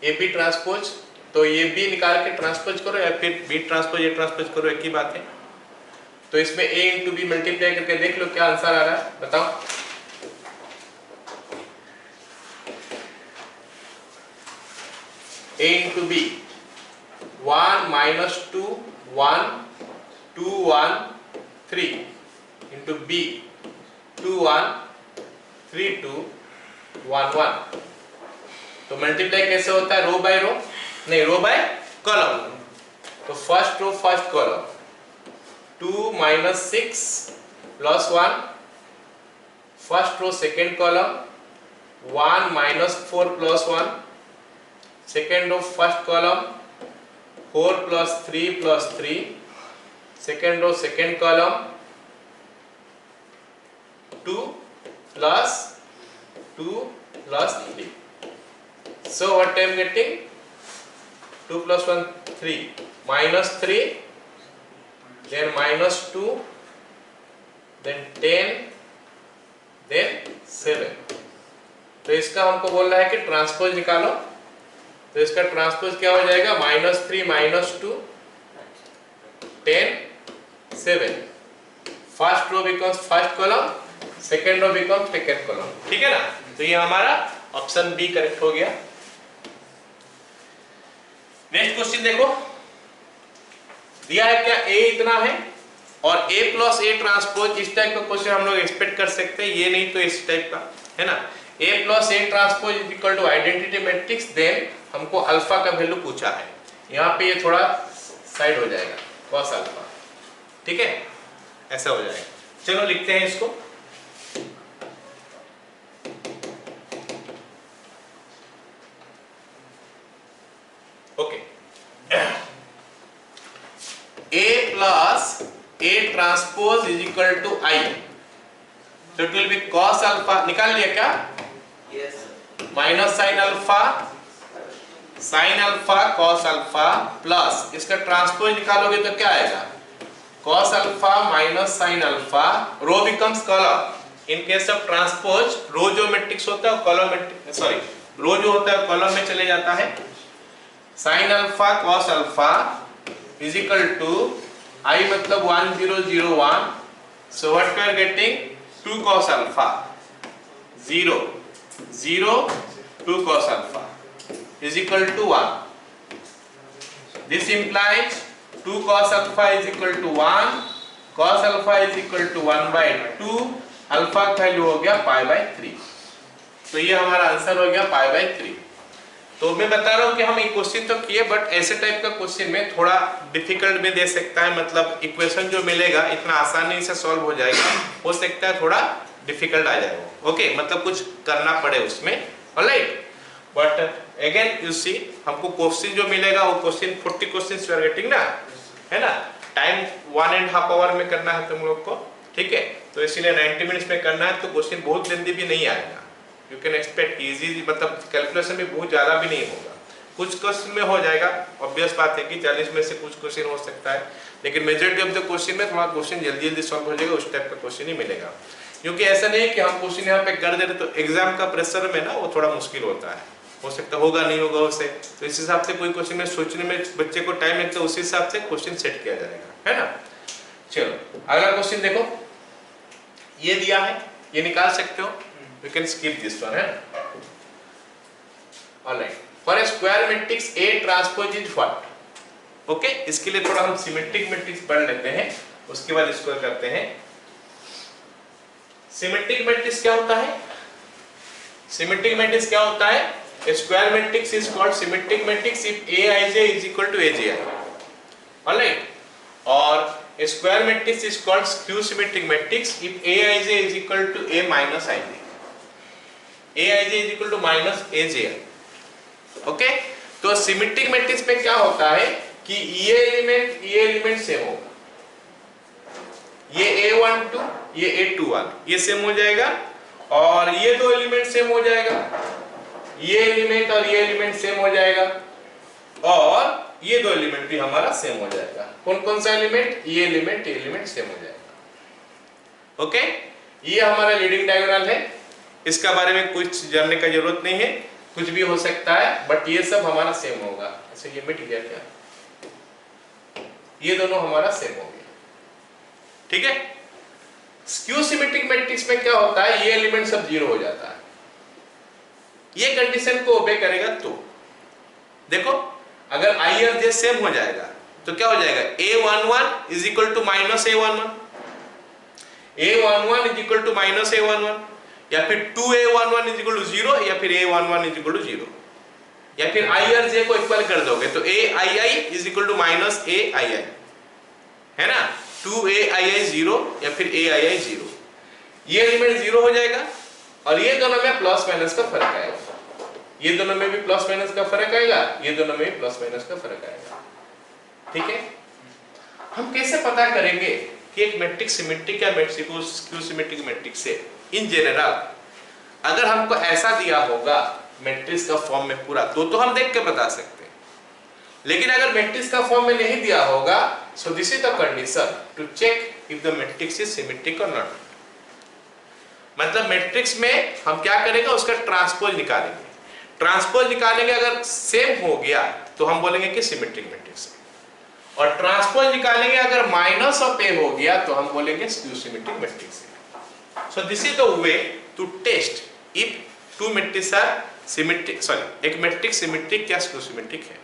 ए बी ट्रांसपोज, तो ये बी निकाल के ट्रांसपोज करो या फिर बी ट्रांसपोज ए ट्रांसपोज करो, एक ही बात है। तो इसमें ए इंटू बी मल्टीप्लाई करके देख लो क्या आंसर आ रहा है, बताओ। ए इंटू बी 1 माइनस 2 1 2 1 3 इंटू बी 2 1 3 2 1 1। तो मल्टीप्लाई कैसे होता है, रो बाय रो, नहीं रो बाय कॉलम। तो first row first column 2 minus 6 plus 1, first row second column 1 minus 4 plus 1, second row first column 4 plus 3 plus 3, second row second column 2 plus 3. So what I am getting, 2 plus 1 3, minus 3, then minus 2, then 10, then 7। तो इसका हमको बोल रहा है कि transpose निकालो, तो इसका ट्रांसपोज क्या हो जाएगा, minus 3 minus 2 10 7। First row becomes first column, second row becomes second column. ठीक है ना, तो ये हमारा ऑप्शन बी करेक्ट हो गया। नेक्स्ट क्वेश्चन देखो, दिया है क्या ए इतना है और ए प्लस ए ट्रांसपोज, इस टाइप का क्वेश्चन हम लोग एक्सपेक्ट कर सकते हैं, ये नहीं तो इस टाइप का है ना। A plus A transpose is equal to identity matrix, then हमको अल्फा का वैल्यू पूछा है, यहाँ पे ये थोड़ा साइड हो जाएगा कॉस अल्फा। ठीक है, ऐसा हो जाएगा। चलो लिखते हैं इसको, okay. A plus A transpose is equal to I, so it will be cos alpha, निकाल लिया क्या, Yes. Minus sine alpha cos alpha plus इसका ट्रांसपोज निकालोगे तो क्या आएगा, cos alpha minus sine alpha, row becomes column. In case of transpose row जो matrix होता है कॉलम मैट्रिक्स, सॉरी रो जो होता है कॉलम में चले जाता है। Sine alpha cos alpha is equal to I मतलब 1001, so what we are getting 2 cos alpha 0 0 2 cos alpha is equal to 1. This implies 2 cos alpha is equal to 1, cos alpha is equal to 1 by 2, alpha का value हो गया pi by 3। तो ये हमारा answer हो गया pi by 3। तो मैं बता रहा हूँ कि हम एक क्वेश्चन तो किए, बट ऐसे टाइप का क्वेश्चन में थोड़ा डिफिकल्ट में दे सकता है, मतलब इक्वेशन जो मिलेगा इतना आसानी से सॉल्व हो जाएगा, हो सकता है थोड़ा डिफिकल्ट आ जाएगा। ओके, मतलब कुछ करना पड़े उसमें, alright. But again you see, हमको क्वेश्चन जो मिलेगा वो question 40 questions you are getting ना, है ना। टाइम 1.5 आवर में करना है तुम लोग को, ठीक है। तो इसीलिए 90 मिनट्स में करना है, तो क्वेश्चन बहुत जल्दी भी नहीं आएगा। यू कैन एक्सपेक्ट इजी, मतलब कैलकुलेशन भी बहुत ज़्यादा भी नहीं होगा, कुछ क्वेश्चन में हो जाएगा। ऑब्वियस बात है कि 40 में से कुछ क्वेश्चन हो सकता है, लेकिन मेजॉरिटी ऑफ द क्वेश्चन में थोड़ा क्वेश्चन जल्दी जल्दी सॉल्व हो जाएगा, उस टाइप का क्वेश्चन ही मिलेगा। क्योंकि ऐसा नहीं है कि हम क्वेश्चन यहाँ पे कर दे रहे तो एग्जाम का प्रेशर में ना वो थोड़ा मुश्किल होता है, हो सकता होगा नहीं होगा उसे, तो इस हिसाब से कोई क्वेश्चन में सोचने में बच्चे को टाइम लगता है, उस हिसाब से क्वेश्चन सेट किया जाएगा, है ना। चलो अगला क्वेश्चन देखो, ये दिया है, ये निकाल सकते हो, you can skip this one, है। Alright, for a square matrix A transpose is what? Okay, इसके लिए थोड़ा हम सिमेट्रिक मैट्रिक्स पढ़ लेते हैं, उसके बाद इसको करते हैं। सिमेट्रिक मैट्रिक्स क्या होता है? सिमेट्रिक मैट्रिक्स क्या होता है? A square matrix is called symmetric matrix if Aij is equal to Aj, alright, or a square matrix is called skew symmetric matrix if Aij is equal to A minus Ij, Aij is equal to minus Aj, okay. तो symmetric matrix में क्या होता है कि ये element same होगा, A12 ये A21 ये सेम हो जाएगा और ये दो एलिमेंट सेम हो जाएगा, ये एलिमेंट और ये एलिमेंट सेम हो जाएगा और ये दो एलिमेंट भी हमारा सेम हो जाएगा। कौन कौन सा एलिमेंट? ये एलिमेंट सेम हो जाएगा। ओके, ये हमारा लीडिंग डायगोनल है, इसका बारे में कुछ जानने का जरूरत नहीं है, कुछ भी हो सकता है बट ये सब हमारा सेम होगा। अच्छा ये मिट गया क्या? ये दोनों हमारा सेम हो गया, ठीक है। स्क्यू सिमेट्रिक मैट्रिक्स में क्या होता है, ये एलिमेंट सब जीरो हो जाता है। ये कंडीशन को ओबे करेगा तो देखो, अगर आई और जे सेम हो जाएगा तो क्या हो जाएगा, A11 is equal to minus A11, A11 is equal to minus A11, या फिर 2A11 इज इक्वल टू 0, या फिर A11 इज इक्वल टू 0, या फिर आई और जे को इक्वल कर दोगे तो AII is equal to minus AII, है ना। 2AII 0 या फिर AII 0, ये एलिमेंट 0 हो जाएगा और ये दोनों में प्लस माइनस का फर्क आएगा, ये दोनों में भी प्लस माइनस का फर्क आएगा, ये दोनों में भी प्लस माइनस का फर्क आएगा, ठीक है। हम कैसे पता करेंगे कि एक मैट्रिक्स सिमेट्रिक या स्क्यू सिमेट्रिक मैट्रिक्स है? इन जनरल अगर हमको ऐसा दिया होगा मैट्रिक्स का फॉर्म में पूरा तो हम देख के बता सकते हैं, लेकिन अगर मैट्रिक्स का फॉर्म में नहीं दिया होगा, so this is the condition to check if the matrix is symmetric और नॉट। मतलब मैट्रिक्स में हम क्या करेंगे, उसका ट्रांसपोज निकालेंगे, ट्रांसपोज निकालेंगे, अगर सेम हो गया तो हम बोलेंगे कि सिमेट्रिक मैट्रिक्स है, और ट्रांसपोज निकालेंगे अगर माइनस ऑफ ए हो गया तो हम बोलेंगे स्क्यू सिमेट्रिक मैट्रिक्स है। So this is the way to test if two matrix are symmetric, sorry एक मैट्रिक्स सिमेट्रिक या स्क्यू सिमेट्रिक है।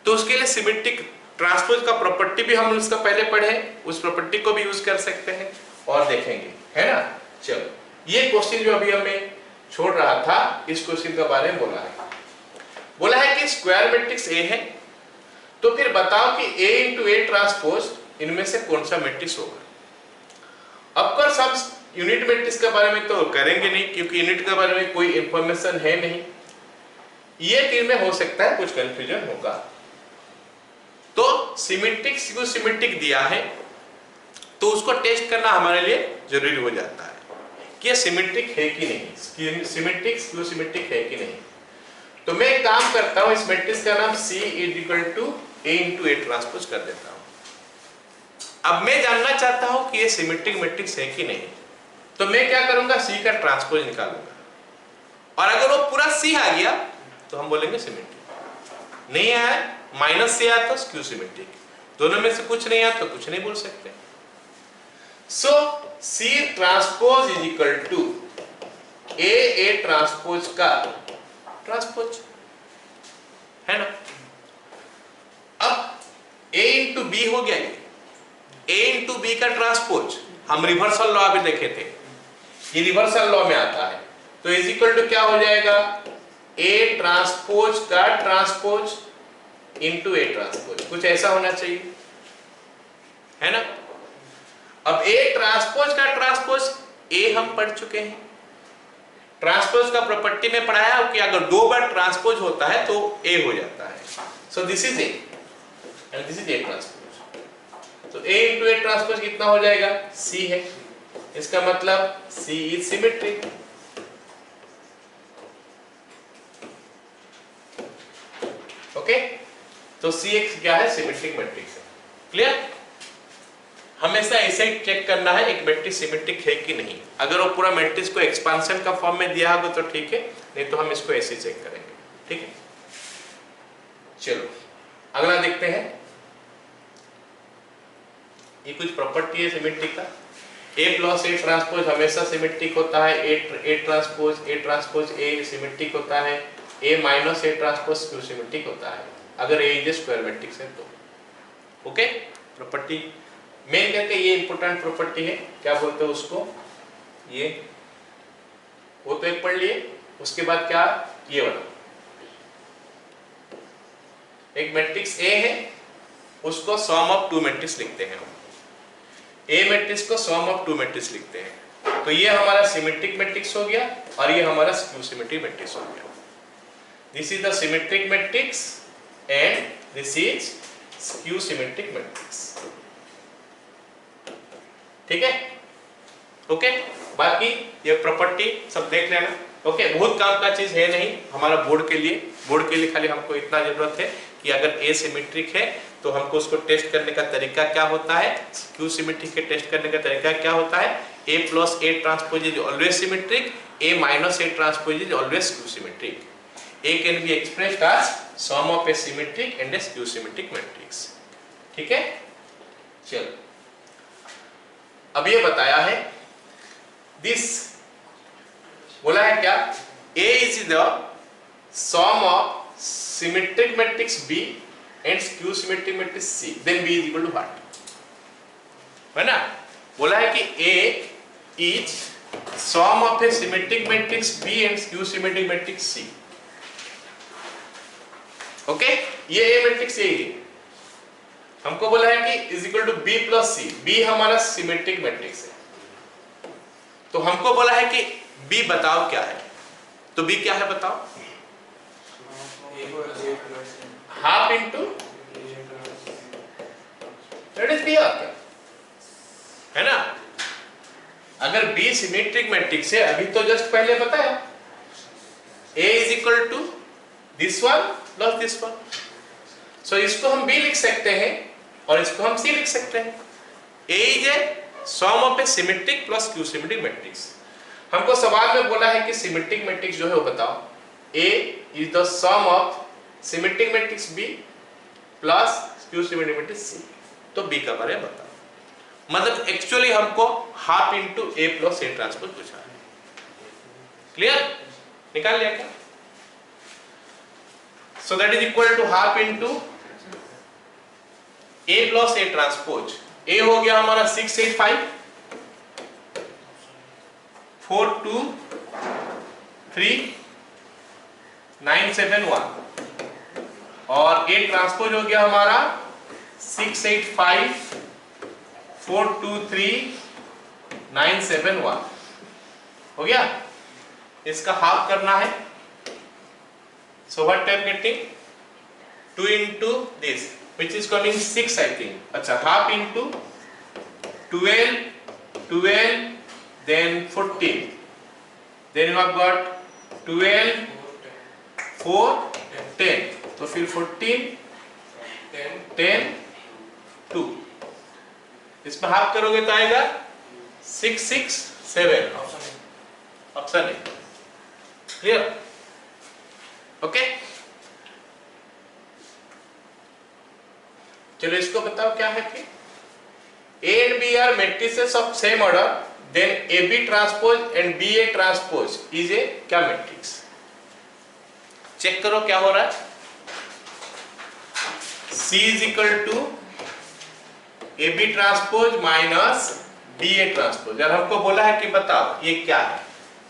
तो उसके लिए सिमेट्रिक ट्रांसपोज का प्रॉपर्टी भी हम उसका पहले पढ़े, उस प्रॉपर्टी को भी यूज कर सकते हैं और देखेंगे, है ना। चलो, ये क्वेश्चन जो अभी हमें छोड़ रहा था, इस क्वेश्चन के बारे में बोला है कि स्क्वायर मैट्रिक्स ए है, तो फिर बताओ कि A इंटू ए ट्रांसपोज इनमें से कौन सा मैट्रिक्स होगा। ऑफकोर्स हम यूनिट मैट्रिक्स के बारे में तो करेंगे नहीं, क्योंकि यूनिट के बारे में कोई इंफॉर्मेशन है नहीं, ये चीज में हो सकता है कुछ कंफ्यूजन होगा। तो सिमेट्रिक स्क्यू सिमेट्रिक दिया है तो उसको टेस्ट करना हमारे लिए जरूरी हो जाता है कि ये सिमेट्रिक है कि नहीं, सिमेट्रिक स्क्यू सिमेट्रिक है कि नहीं। तो मैं एक काम करता हूं, इस मैट्रिक्स का नाम C is equal to A into A transpose कर देता हूं। अब मैं जानना चाहता हूं कि ये सिमेट्रिक मैट्रिक्स है कि नहीं, तो मैं क्या करूंगा, C का ट्रांसपोज निकालूंगा, और अगर वो पूरा C आ गया तो हम बोलेंगे सिमेट्रिक, नहीं आया माइनस से आया तो स्क्यू सिमेट्रिक, दोनों में से कुछ नहीं आया तो कुछ नहीं बोल सकते। So C transpose is equal to A transpose का ट्रांसपोज, है ना। अब A इंटू बी हो गया, A इंटू बी का ट्रांसपोज हम रिवर्सल लॉ भी देखे थे, ये रिवर्सल लॉ में आता है, तो इज इक्वल टू क्या हो जाएगा, A ट्रांसपोज का ट्रांसपोज इंटू ए ट्रांसपोज, कुछ ऐसा होना चाहिए, है ना। अब A ट्रांसपोज का ट्रांसपोज A हम पढ़ चुके हैं, ट्रांसपोज का प्रॉपर्टी में पढ़ाया कि अगर दो बार ट्रांसपोज होता है तो A हो जाता है। So this is A and this is A transpose, तो A इंटू ए ट्रांसपोज कितना हो जाएगा, C है, इसका मतलब C इज सिमेट्रिक। ओके, तो C क्या है, सिमेट्रिक मैट्रिक्स है। क्लियर, हमेशा ऐसे ही चेक करना है एक मैट्रिक्स सिमेट्रिक है कि नहीं। अगर वो पूरा मैट्रिक्स को एक्सपांशन का फॉर्म में दिया होगा तो ठीक है, नहीं तो हम इसको ऐसे चेक करेंगे, ठीक है। चलो अगला देखते हैं, ये कुछ प्रॉपर्टी है सिमेट्रिक का। A प्लस ए ट्रांसपोज हमेशा सिमेट्रिक होता है, ए ट्रांसपोज ए सिमेट्रिक होता है, A minus A transpose skew symmetric होता है अगर A इज स्क्वायर मैट्रिक्स है तो। ओके, प्रॉपर्टी मेन करके ये इंपॉर्टेंट प्रॉपर्टी है, क्या बोलते हैं उसको, ये वो तो एक पढ़ लिए, उसके बाद क्या, ये वाला एक मैट्रिक्स A है, उसको सम ऑफ टू मैट्रिक्स लिखते हैं हम, A मैट्रिक्स को सम ऑफ टू मैट्रिक्स लिखते हैं, तो ये हमारा सिमेट्रिक मैट्रिक्स हो गया और ये हमारा स्क्यू सिमेट्रिक मैट्रिक्स हो गया। This is the symmetric matrix and this is skew symmetric matrix. ठीक है, ओके। बाकी ये प्रॉपर्टी सब देख लेना, ओके। बहुत काम का चीज है नहीं हमारा बोर्ड के लिए खाली हमको इतना जरूरत है कि अगर ए सिमेट्रिक है तो हमको उसको टेस्ट करने का तरीका क्या होता है, क्यू सिमेट्रिक के टेस्ट करने का तरीका क्या होता है, A plus A transpose is always symmetric, A minus A transpose is always skew symmetric, A can be expressed as sum of a symmetric and a skew symmetric matrix, ठीक है। चलो अब ये बताया है दिस, बोला है क्या, A is the sum of symmetric matrix B and skew symmetric matrix C, then B is equal to what, है ना। बोला है कि A is sum of a symmetric matrix B and skew symmetric matrix C, okay. ये A matrix यही है, हमको बोला है कि is equal to B plus C, B हमारा सिमेट्रिक मैट्रिक्स है, तो हमको बोला है कि B बताओ क्या है, तो B क्या है बताओ, half into that is B आता है ना। अगर B सिमेट्रिक मैट्रिक्स है, अभी तो जस्ट पहले बताया A is equal to this one plus this one, so इसको हम B लिख सकते हैं और इसको हम C लिख सकते हैं। A is a sum of a symmetric plus skew symmetric matrix. हमको सवाल में बोला है कि सिमेट्रिक मैट्रिक्स जो है वो बताओ, A is the sum of symmetric matrix B plus skew symmetric matrix C, तो B का बारे में बताओ। मतलब एक्चुअली हमको half into A plus A transpose पूछा है, क्लियर, निकाल लिया क्या। So that is equal to half into A plus A transpose. A हो गया हमारा 685 4 2 3 971 और A ट्रांसपोज हो गया हमारा 685 4 2 3 971, हो गया। इसका हाफ करना है, so what I am getting 2 into this which is coming 6 I think, अच्छा half into 12 then 14, then you have got 12 4 10, तो फिर 14 10 2, इसमें हाफ करोगे तो आएगा 6 6 7, ऑप्शन है, क्लियर, ओके। चलो इसको बताओ क्या है कि A and B are matrices of same order, then AB transpose and BA transpose is a क्या मैट्रिक्स, चेक करो क्या हो रहा है। C is equal to AB transpose minus BA transpose. यार हमको बोला है कि बताओ ये क्या है,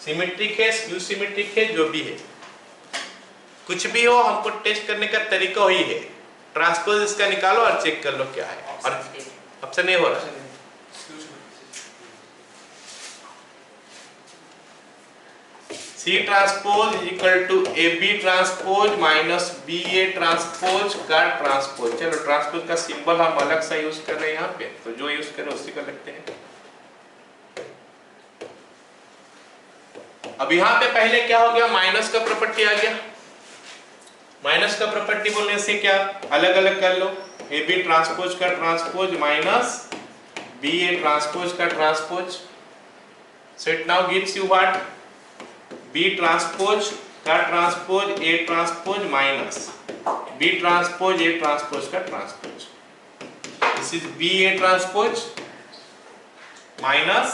सिमेट्रिक है, स्क्यू सिमेट्रिक है, जो भी है, कुछ भी हो, हमको टेस्ट करने का तरीका वही है। ट्रांसपोज इसका निकालो और चेक कर लो क्या है, और ऑप्शन ए हो रहा है। C transpose is equal to AB transpose minus BA transpose का ट्रांसपोज। चलो ट्रांसपोज का सिंबल हम अलग सा यूज कर रहे हैं यहाँ पे, तो जो यूज करें उसी का लगते हैं। अब यहाँ पे पहले क्या हो गया, माइनस का प्रॉपर्टी आ गया। माइनस का प्रॉपर्टी बोलने से क्या, अलग अलग कर लो, AB ट्रांसपोज का ट्रांसपोज माइनस BA ट्रांसपोज का transpose, so it now gives you what, B transpose का transpose A transpose minus B transpose A transpose का transpose, this is BA transpose minus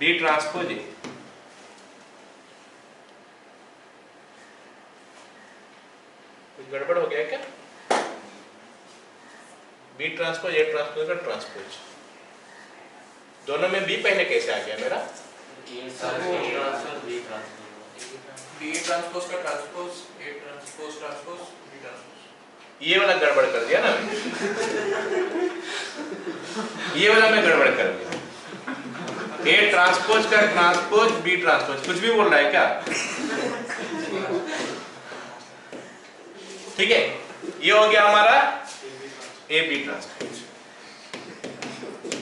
B transpose A। गड़बड़ हो गया क्या, B transpose A transpose का transpose, दोनों में B पहले कैसे आ गया मेरा, B ट्रांसपोज B ट्रांसपोज का transpose A transpose transpose B transpose, ये वाला गड़बड़ कर दिया ना ये वाला मैं गड़बड़ कर दिया। A ट्रांसपोज का ट्रांसपोज B ट्रांसपोज, कुछ भी बोल रहा है क्या, ठीक है। ये हो गया हमारा AB ट्रांसपोज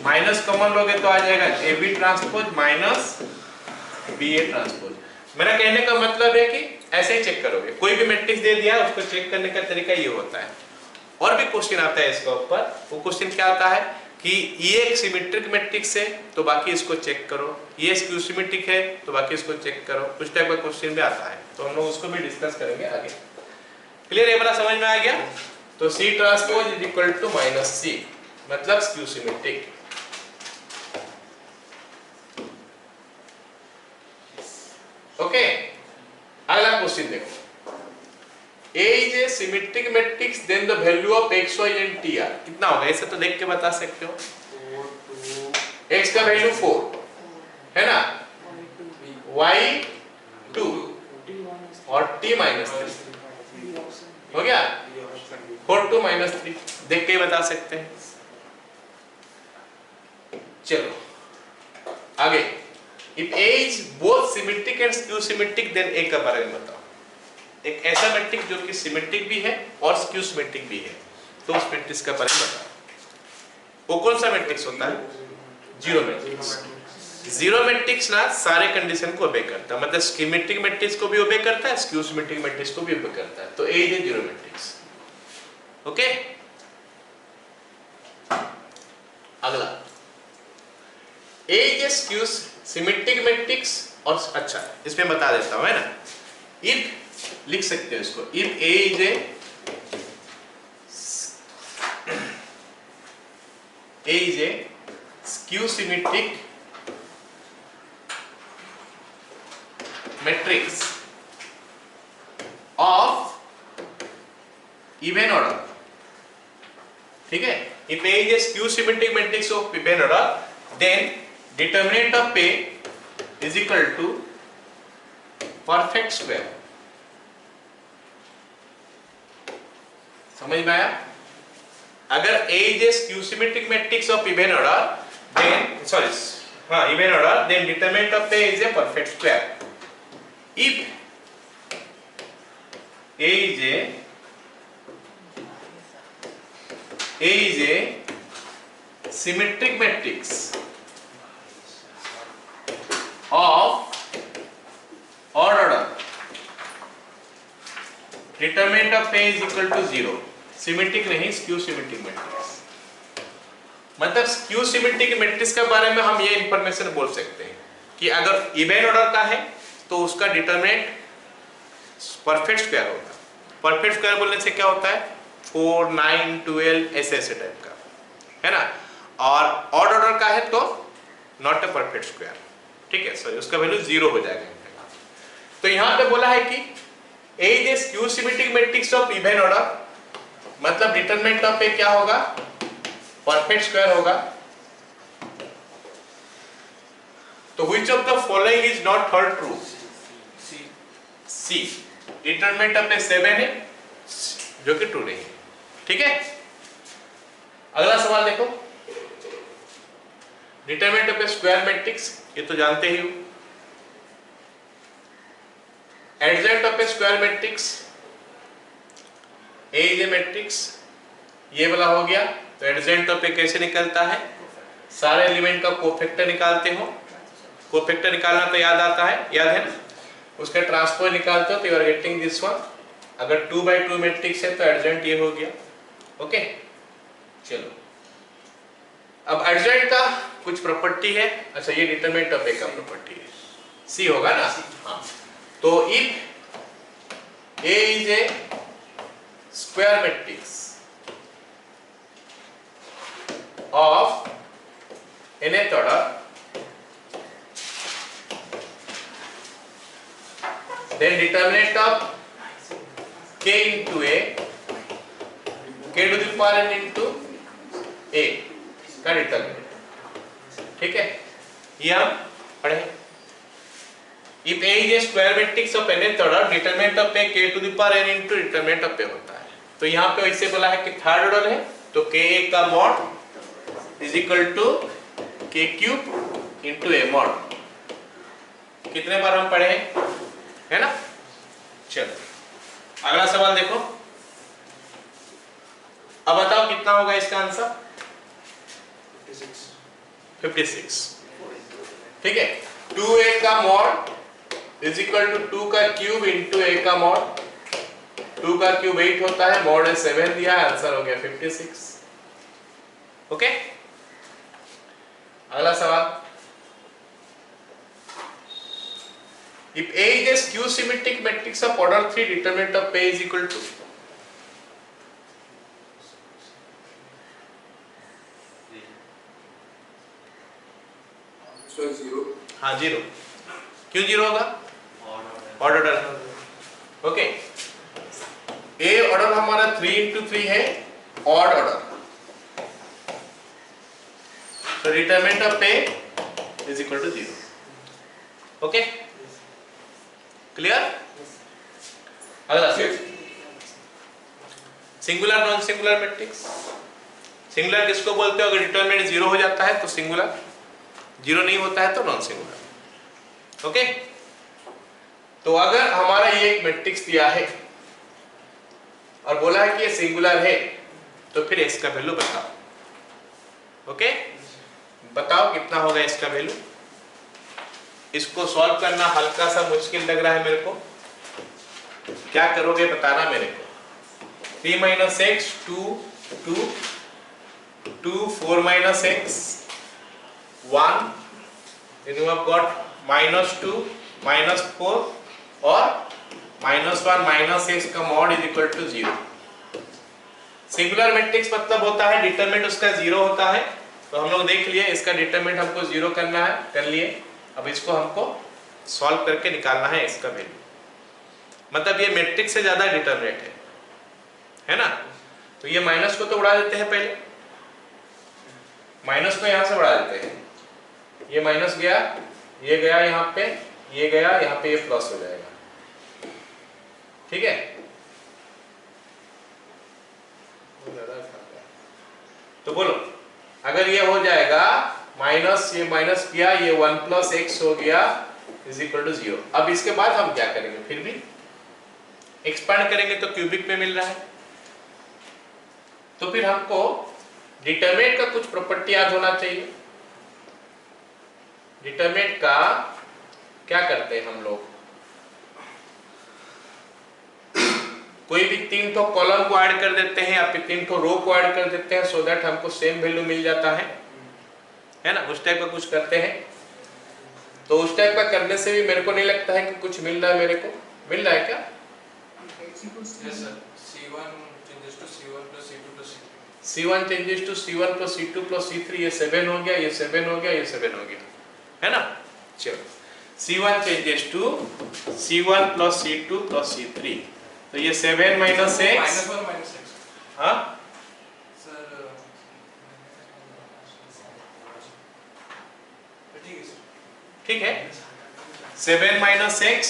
माइनस कॉमन लोगे तो आ जाएगा A B transpose minus B A transpose. मेरा कहने का मतलब है कि ऐसे ही चेक करोगे, कोई भी मैट्रिक्स दे दिया उसको चेक करने का तरीका ये होता है। और भी क्वेश्चन आता है इसके ऊपर, वो क्वेश्चन क्या आता है कि ये एक सिमेट्रिक मैट्रिक्स है तो बाकी इसको चेक करो, ये स्क्यू सिमेट्रिक है तो बाकी इसको चेक करो, उस टाइप का क्वेश्चन भी आता है, तो हम लोग उसको भी डिस्कस करेंगे आगे। क्लियर, ये वाला समझ में आ गया? तो C transpose is equal to minus C, मतलब स्क्यू सिमेट्रिक। ओके, अगला क्वेश्चन देखो, A is a symmetric matrix, then the value of x, y and t are कितना होगा? ऐसे तो देख के बता सकते हो। x का वैल्यू 4 है ना, y 2 और t माइनस 3 हो गया। 4 2 माइनस 3 देख के ही बता सकते हैं। चलो आगे, if A is both symmetric and skew symmetric, then A का बारे में बताओ। एक ऐसा मैट्रिक्स जो कि सिमेट्रिक भी है और स्क्यू सिमेट्रिक भी है, तो उस मैट्रिक्स का बारे में बताओ। वो कौन सा मैट्रिक्स होता है? Zero matrix. जीरो मैट्रिक्स ना सारे कंडीशन को ओबे करता है, मतलब सिमेट्रिक मैट्रिक्स को भी ओबे करता है, स्क्यू सिमेट्रिक मैट्रिक्स को भी ओबे करता है, तो A is a zero matrix. Okay, अगला, A is a skew symmetric matrix. और अच्छा इसमें बता देता हूं, है ना, इफ लिख सकते हो इसको, if A is a skew symmetric matrix of even order, ठीक है, if A is a skew symmetric matrix of even order, then determinant of A is equal to perfect square। समझ में आया? अगर A is a skew symmetric matrix of even order, then even order, then determinant of A is a perfect square। If A is a symmetric matrix of odd order, determinant of A is equal to 0। Symmetric नहीं, skew symmetric matrix. मतलब skew symmetric matrix के बारे में हम ये information बोल सकते हैं कि अगर इवन ऑर्डर का है तो उसका डिटरमिनेंट परफेक्ट स्क्वायर होगा। परफेक्ट स्क्वायर बोलने से क्या होता है? 4 9 12 ऐसे टाइप का, है ना। और ऑड ऑर्डर का है तो नॉट अ परफेक्ट स्क्वायर, ठीक है, सॉरी, उसका वैल्यू 0 हो जाएगा। तो यहां पे बोला है कि A is a skew symmetric matrix of even order, मतलब डिटरमिनेंट ऑफ A क्या होगा? परफेक्ट स्क्वायर होगा। तो which of the following is not held true? C। Determinant of A 7 है, जो कि ट्रू नहीं है, ठीक है। अगला सवाल देखो, determinant of A square matrix, ये तो जानते ही हो। एडजेंट of A square matrix, A is A matrix, ये वाला हो गया। तो एडजेंट ऑफ ए कैसे निकलता है? सारे एलिमेंट का कोफैक्टर निकालते हो, कोफैक्टर निकालना तो याद आता है, याद है ना, उसका ट्रांसपोज निकालते हो तो you are getting this one. अगर 2x2 मैट्रिक्स है तो एडजेंट ये हो गया। ओके, चलो अब एडजेंट का कुछ प्रॉपर्टी है। अच्छा, ये डिटरमिनेंट ऑफ ए का प्रॉपर्टी है, सी होगा ना। हाँ, तो if A is a square matrix of nth order, then determinant of k into A, k to the power n into A का डिटरमिनेंट, ठीक है, ये हम पढ़े। If A is a square matrix of nth order, determinant of A k to the power n into determinant of A होता है। तो यहाँ पे ऐसे बोला है कि थर्ड ऑर्डर है, तो k का mod is equal to k cube into A mod. कितने बार हम पढ़े हैं, है ना। चलो अगला सवाल देखो, अब बताओ कितना होगा इसका आंसर? 56। ठीक है, 2a का मॉड इज इक्वल टू 2 का क्यूब इंटू a का मॉड। 2 का क्यूब 8 होता है, मॉड है 7 दिया है, आंसर हो गया 56। ओके, अगला सवाल, if A is a skew symmetric matrix of order 3, determinant of A is equal to, So 0. हाँ 0, क्यों 0 होगा? ऑर्डर, ओके, A ऑर्डर हमारा 3 into 3 है, odd order, so determinant of A is equal to 0. Okay, clear? अगला singular non singular matrix. Singular किसको बोलते हो? अगर डिटरमिनेंट 0 हो जाता है तो सिंगुलर, 0 नहीं होता है तो नॉन सिंगुलर। ओके, तो अगर हमारा ये एक मैट्रिक्स दिया है और बोला है कि ये सिंगुलर है, तो फिर इसका वैल्यू बताओ। ओके, बताओ कितना होगा इसका वैल्यू। इसको सॉल्व करना हल्का सा मुश्किल लग रहा है मेरे को, क्या करोगे बताना मेरे को। 3 minus x 2 2 2 4 minus x 1, then you have got -2 -4 और -1 minus x का mod is equal to 0। Singular matrix मतलब होता है डिटरमिनेंट उसका 0 होता है, तो हम लोग देख लिए इसका डिटरमिनेंट हमको 0 करना है, कर लिए। अब इसको हमको सॉल्व करके निकालना है इसका वैल्यू, मतलब ये मैट्रिक्स से ज्यादा डिटरमिनेंट है ना। तो ये माइनस को तो उड़ा देते हैं, पहले माइनस को यहां से उड़ा देते हैं, ये माइनस गया, ये गया यहाँ पे, ये गया यहाँ पे, ये प्लस हो जाएगा। ठीक है, तो बोलो अगर ये हो जाएगा माइनस, ये माइनस किया, ये 1 plus x हो गया इज इक्वल टू 0। अब इसके बाद हम क्या करेंगे, फिर भी एक्सपांड करेंगे तो क्यूबिक में मिल रहा है, तो फिर हमको डिटरमिनेंट का कुछ प्रॉपर्टी याद होना चाहिए। डिटरमिनेंट का क्या करते हैं हम लोग, कोई भी 3 तो कॉलम को ऐड कर देते हैं या फिर 3 तो रो को ऐड कर देते हैं, सो दैट हमको सेम वैल्यू मिल जाता है ना। उस टाइप का कुछ करते हैं, तो उस टाइप का करने से भी मेरे को नहीं लगता है कि कुछ मिल रहा है। मेरे को मिल रहा है क्या? Yes sir. C1 changes to C1 plus C2 plus C3. C1 changes to C1 plus C2 plus C3, ये 7 हो गया, ये 7 हो गया, ये 7 हो गया, है ना। चलो, C1 changes to C1 plus C2 plus C3, तो ये 7 minus x, -1 minus x. हाँ Sir. ठीक है sir. ठीक है, 7 minus x,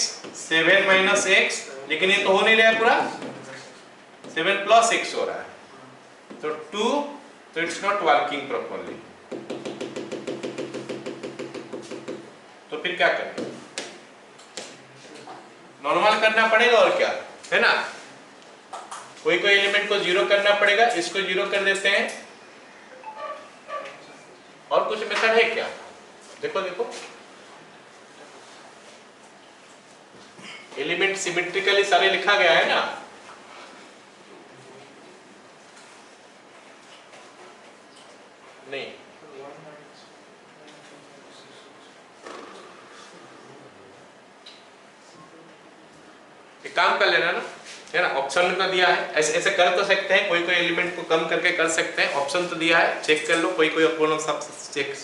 7 minus x, लेकिन ये तो हो नहीं रहा है पूरा, 7 plus x हो रहा है, तो 2, तो इट्स नॉट वर्किंग प्रॉपर्ली। तो फिर क्या करें, नॉर्मल करना पड़ेगा और क्या, है ना। कोई कोई एलिमेंट को 0 करना पड़ेगा, इसको 0 कर देते हैं। और कुछ मेथड है क्या? देखो देखो, एलिमेंट सिमेट्रिकली सारे लिखा गया है ना। नहीं, एक काम कर लेना ना, है ना। ऑप्शन में तो दिया है, ऐसे ऐसे कर तो सकते हैं, कोई कोई एलिमेंट को कम करके कर सकते हैं। ऑप्शन तो दिया है, चेक कर लो, कोई कोई अपना सब चेक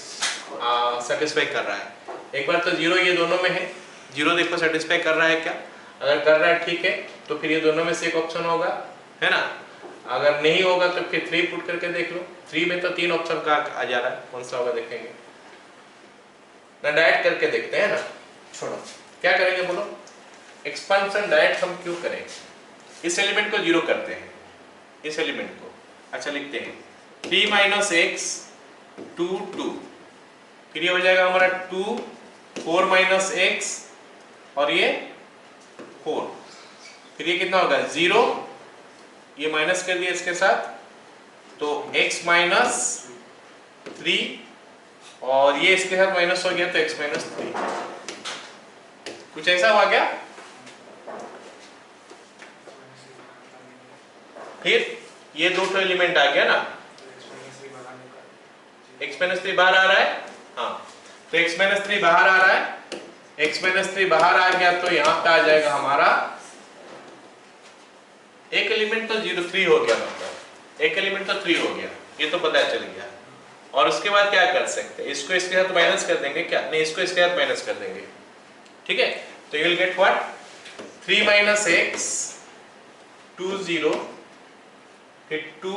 सेटिस्फाई कर रहा है। एक बार तो 0 ये दोनों में है, 0 देखो सेटिस्फाई कर रहा है क्या, अगर कर रहा है ठीक है, तो फिर ये दोनों में से एक ऑप्शन होगा, है ना। अगर नहीं होगा तो फिर 3 पुट करके देख लो, 3 में तो 3 ऑप्शन का आ जा रहा है, कौन सा होगा देखेंगे ना, डायरेक्ट करके देखते हैं ना। छोड़ो, क्या करेंगे बोलो, एक्सपेंशन डायरेक्ट हम क्यों करें। इस एलिमेंट को 0 करते हैं, इस एलिमेंट को, अच्छा लिखते हैं 3 minus x 2 2, फिर ये हो जाएगा हमारा 2 4 minus x और ये 4, फिर ये कितना होगा 0, ये माइनस कर दिया इसके साथ, तो x minus 3 और ये इसके साथ माइनस हो गया तो x माइनस 3। कुछ ऐसा हुआ क्या? फिर ये दो तो एलिमेंट आ गया ना, x माइनस 3 बाहर आ रहा है। हाँ, तो x माइनस 3 बाहर आ रहा है, x माइनस 3 बाहर आ गया तो यहाँ पे आ जाएगा हमारा एक एलिमेंट तो 3 हो गया, मतलब एक एलिमेंट तो 3 हो गया, ये तो पता चल गया। और उसके बाद क्या कर सकते हैं, इसको इसके साथ माइनस कर देंगे क्या? नहीं, इसको इसके साथ माइनस कर देंगे, ठीक है। तो you will get what? 3 minus x 2 0, फिर 2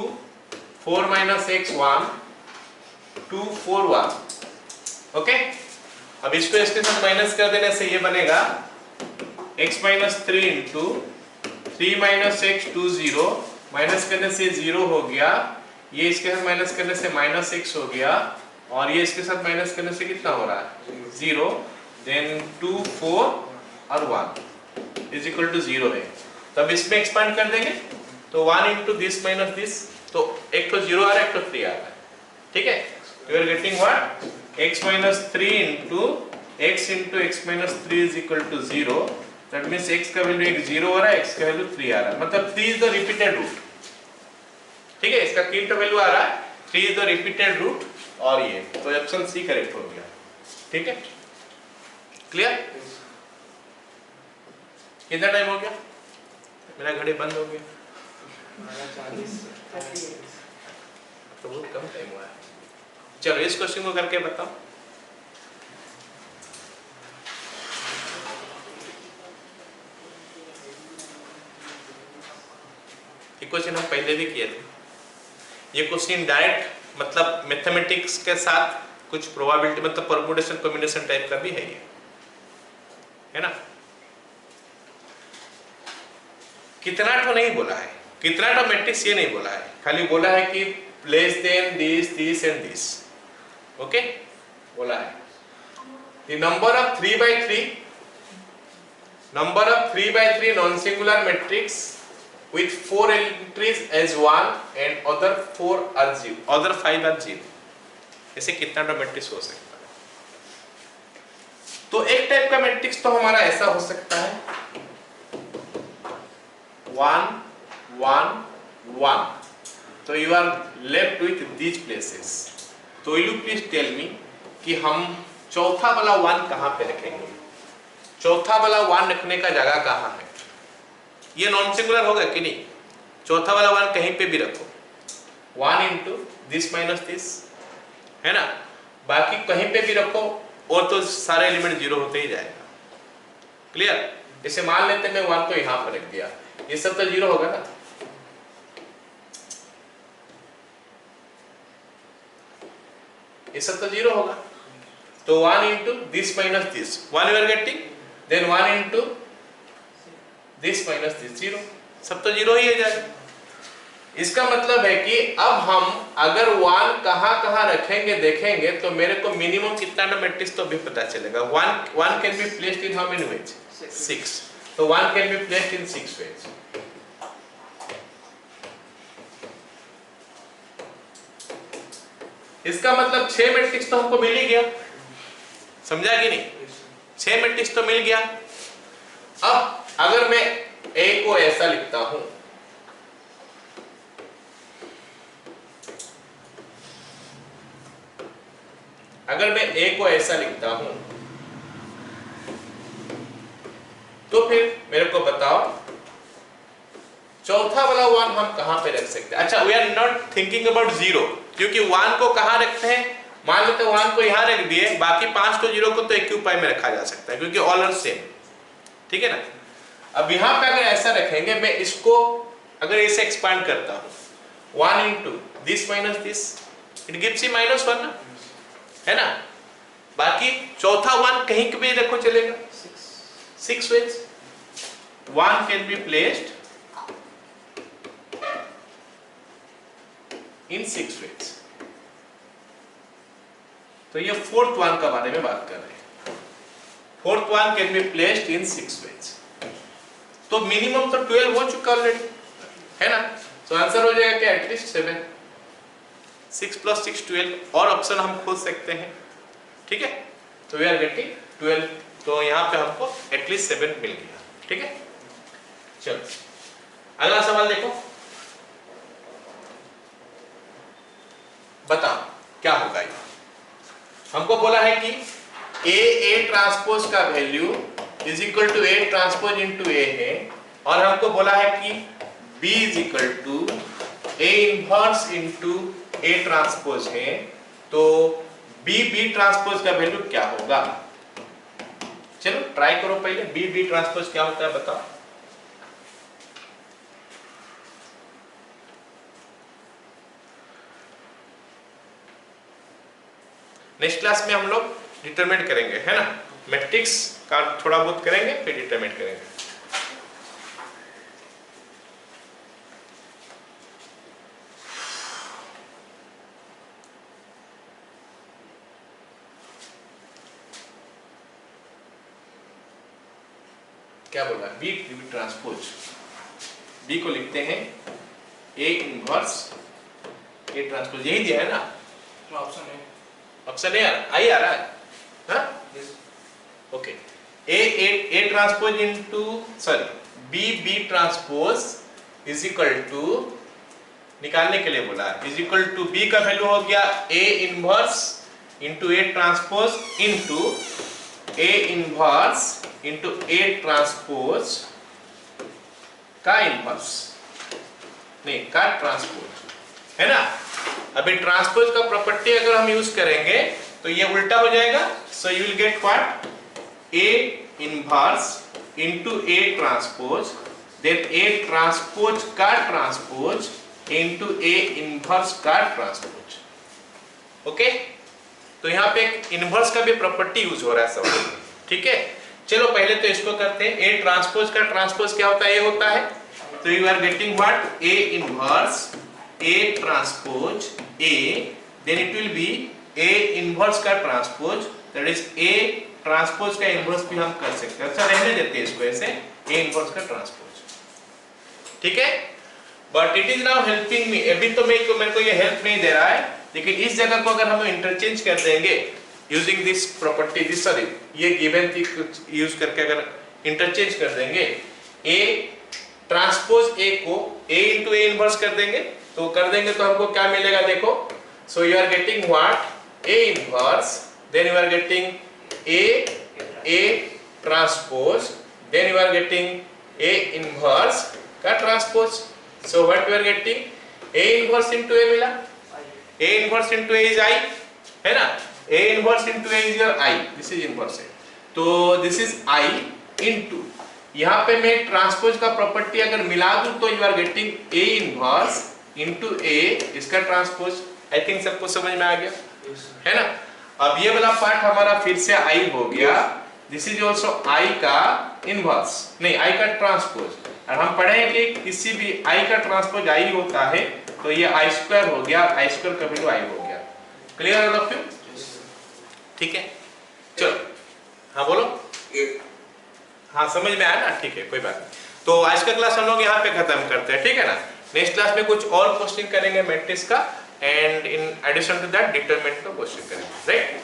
4 माइनस x 1 2 4 1। ओके, अब इसको इसके साथ माइनस कर देने से ये बनेगा x minus 3 into 3 minus x 2 0, minus करने से 0 हो गया, ये इसके साथ माइनस करने से माइनस x हो गया, और ये इसके साथ माइनस करने से कितना हो रहा है? 0, देन 2 4 और 1 इज इक्वल टू 0 है। तो अब इसमें एक्सपांड कर देंगे तो 1 इंटू दिस माइनस दिस, तो एक तो 0 आ रहा है, एक तो 3 आ रहा है, ठीक है। You are getting what? x minus 3 into x into x minus 3 is equal to 0। That means x का वैल्यू एक 0 हो रहा है, x का वैल्यू 3 आ रहा है, मतलब 3 इज द रिपीटेड रूट, ठीक है। इसका किंतु वैल्यू आ रहा है 3 इज द रिपीटेड रूट, और ये तो ऑप्शन सी करेक्ट हो गया, ठीक है। क्लियर? कितना टाइम हो गया? मेरा घड़ी बंद हो गया, तो बहुत कम टाइम हुआ है। चलो इस क्वेश्चन को करके बताओ। ये क्वेश्चन हम पहले भी किए थे। ये क्वेश्चन डायरेक्ट मतलब मैथमेटिक्स के साथ कुछ प्रोबेबिलिटी मतलब परम्यूटेशन कॉम्बिनेशन टाइप का भी है, ये है ना। कितना तो नहीं बोला है, कितना तो मैट्रिक्स ये नहीं बोला है, खाली बोला है कि less than this this and this, okay बोला है। The number of 3 by 3 non-singular matrix with 4 entries as 1 and other 4 are 0, other 5 are 0, ऐसे कितना तो मैट्रिक्स हो सकता है? तो एक टाइप का मैट्रिक्स तो हमारा ऐसा हो सकता है 1 1 1, तो you are left with these places। तो you please tell me कि हम चौथा वाला 1 कहाँ पे रखेंगे? चौथा वाला 1 रखने का जगह कहाँ है? ये नॉन सिंगुलर होगा कि नहीं? चौथा वाला 1 कहीं पे भी रखो, 1 इंटू दिस माइनस दिस, है ना। बाकी कहीं पे भी रखो और तो सारे एलिमेंट 0 होते ही जाएगा। क्लियर? इसे मान लेते मैं 1 को यहाँ पर रख दिया, ये सब तो 0 होगा ना। ये सब तो 0 होगा, तो 1 into this minus this, 1 you are getting, then 1 into this minus this, 0, सब तो 0 ही हो जाएगा। इसका मतलब है कि अब हम अगर 1 कहाँ रखेंगे देखेंगे तो मेरे को मिनिमम कितना मैट्रिक्स तो अभी पता चलेगा। 1 can be placed in how many ways? 6, तो 1 can be placed in 6 ways. इसका मतलब 6 मैट्रिक्स तो हमको मिल ही गया, समझा कि नहीं? 6 मैट्रिक्स तो मिल गया। अब अगर मैं A को ऐसा लिखता हूं, अगर मैं A को ऐसा लिखता हूं तो फिर मेरे को बताओ चौथा वाला 1 हम कहां पे रख सकते हैं? अच्छा, we are not thinking about 0, क्योंकि 1 को कहां रखते हैं? मान लेते हैं 1 को यहां रख दिए, बाकी 5 तो 0 को तो एक ही उपाय में रखा जा सकता है क्योंकि ऑल आर सेम, ठीक है ना। अब यहां पे अगर ऐसा रखेंगे, मैं इसको अगर ऐसे एक्सपांड करता हूं 1 into this minus this, it gives he -1 ना, है ना। बाकी चौथा 1 कहीं पे भी रखो चलेगा, 6 ways 1 can be placed in 6 ways. तो ये 4th 1 का बारे में बात कर रहे हैं। 4th 1 can be placed in 6 ways, तो मिनिमम तो 12 हो चुका ऑलरेडी, है ना। तो आंसर हो जाएगा क्या? एटलीस्ट 7, 6 + 6 12, और ऑप्शन हम खोज सकते हैं ठीक है, तो वी आर गेटिंग 12, तो यहाँ पे हमको एटलीस्ट 7 मिल गया, ठीक है। चलो अगला सवाल देखो, बताओ क्या होगा ये। हमको बोला है कि ए ट्रांसपोज का value is equal to A transpose into A है, और हमको बोला है कि B is equal to A inverse into A transpose है, तो बी ट्रांसपोज का वैल्यू क्या होगा। चलो ट्राई करो पहले, बी ट्रांसपोज क्या होता है बताओ। नेक्स्ट क्लास में हम लोग डिटरमिनेट करेंगे, है ना, मैट्रिक्स का थोड़ा बहुत करेंगे फिर डिटरमिनेट करेंगे। क्या बोला, बी ट्रांसपोज, बी को लिखते हैं ए इनवर्स ए ट्रांसपोज, यही दिया है ना ऑप्शन है, ऑप्शन ए आई आ रहा है, हाँ okay. A transpose into sorry B transpose is equal to, निकालने के लिए बोला इज इक्वल टू बी का वैल्यू हो गया A inverse into A transpose into A inverse into A transpose का इनवर्स, नहीं का ट्रांसपोज, है ना। अभी ट्रांसपोज का प्रॉपर्टी अगर हम यूज करेंगे तो ये उल्टा हो जाएगा, so you will get what, A inverse into A transpose, then A transpose का ट्रांसपोज इनटू ए इनवर्स का ट्रांसपोज, ओके। तो यहाँ पे एक इनवर्स का भी प्रॉपर्टी यूज हो रहा है सब, ठीक है। चलो पहले तो इसको करते हैं, ए ट्रांसपोज का ट्रांसपोज क्या होता है, ये होता है, तो you are getting what, A inverse A transpose A, then it will be A inverse का transpose, that is A transpose का इनवर्स भी हम कर सकते हैं। अच्छा रहने देते हैं इसको ऐसे, ए इनवर्स का ट्रांसपोज, ठीक है। But it is now helping me, अभी तो मेरे को ये हेल्प नहीं दे रहा है, लेकिन इस जगह को अगर हम इंटरचेंज कर देंगे using this property, this sorry ये गिवन थी यूज करके अगर इंटरचेंज कर देंगे, ए ट्रांसपोज ए को ए इंटू ए इनवर्स कर देंगे, तो कर देंगे तो हमको क्या मिलेगा देखो, so you are getting what, A inverse, then you are getting A transpose, then you are getting A inverse का transpose, so what you are getting, A inverse into A मिला, A inverse into A is I, है ना, A inverse into A is your I, this is inverse है, तो this is I into, यहाँ पे मैं transpose का property अगर मिला दूं तो you are getting A inverse into A, इसका ट्रांसपोज, आई थिंक सबको समझ में आ गया, है ना। अब ये वाला पार्ट हमारा फिर से I हो गया, this is also I का इनवर्स, नहीं I का ट्रांसपोज, और हम पढ़े हैं कि किसी भी I का ट्रांसपोज I होता है, तो ये I स्क्वायर हो गया, I स्क्वायर का वैल्यू I हो गया, क्लियर है लोग, ठीक है। चलो हाँ बोलो, हाँ समझ में आया ना, ठीक है कोई बात नहीं। तो आज का क्लास हम लोग यहाँ पे खत्म करते हैं, ठीक है ना। नेक्स्ट क्लास में कुछ और क्वेश्चन करेंगे मैट्रिक्स का, and in addition to that determinant का क्वेश्चन करेंगे, राइट।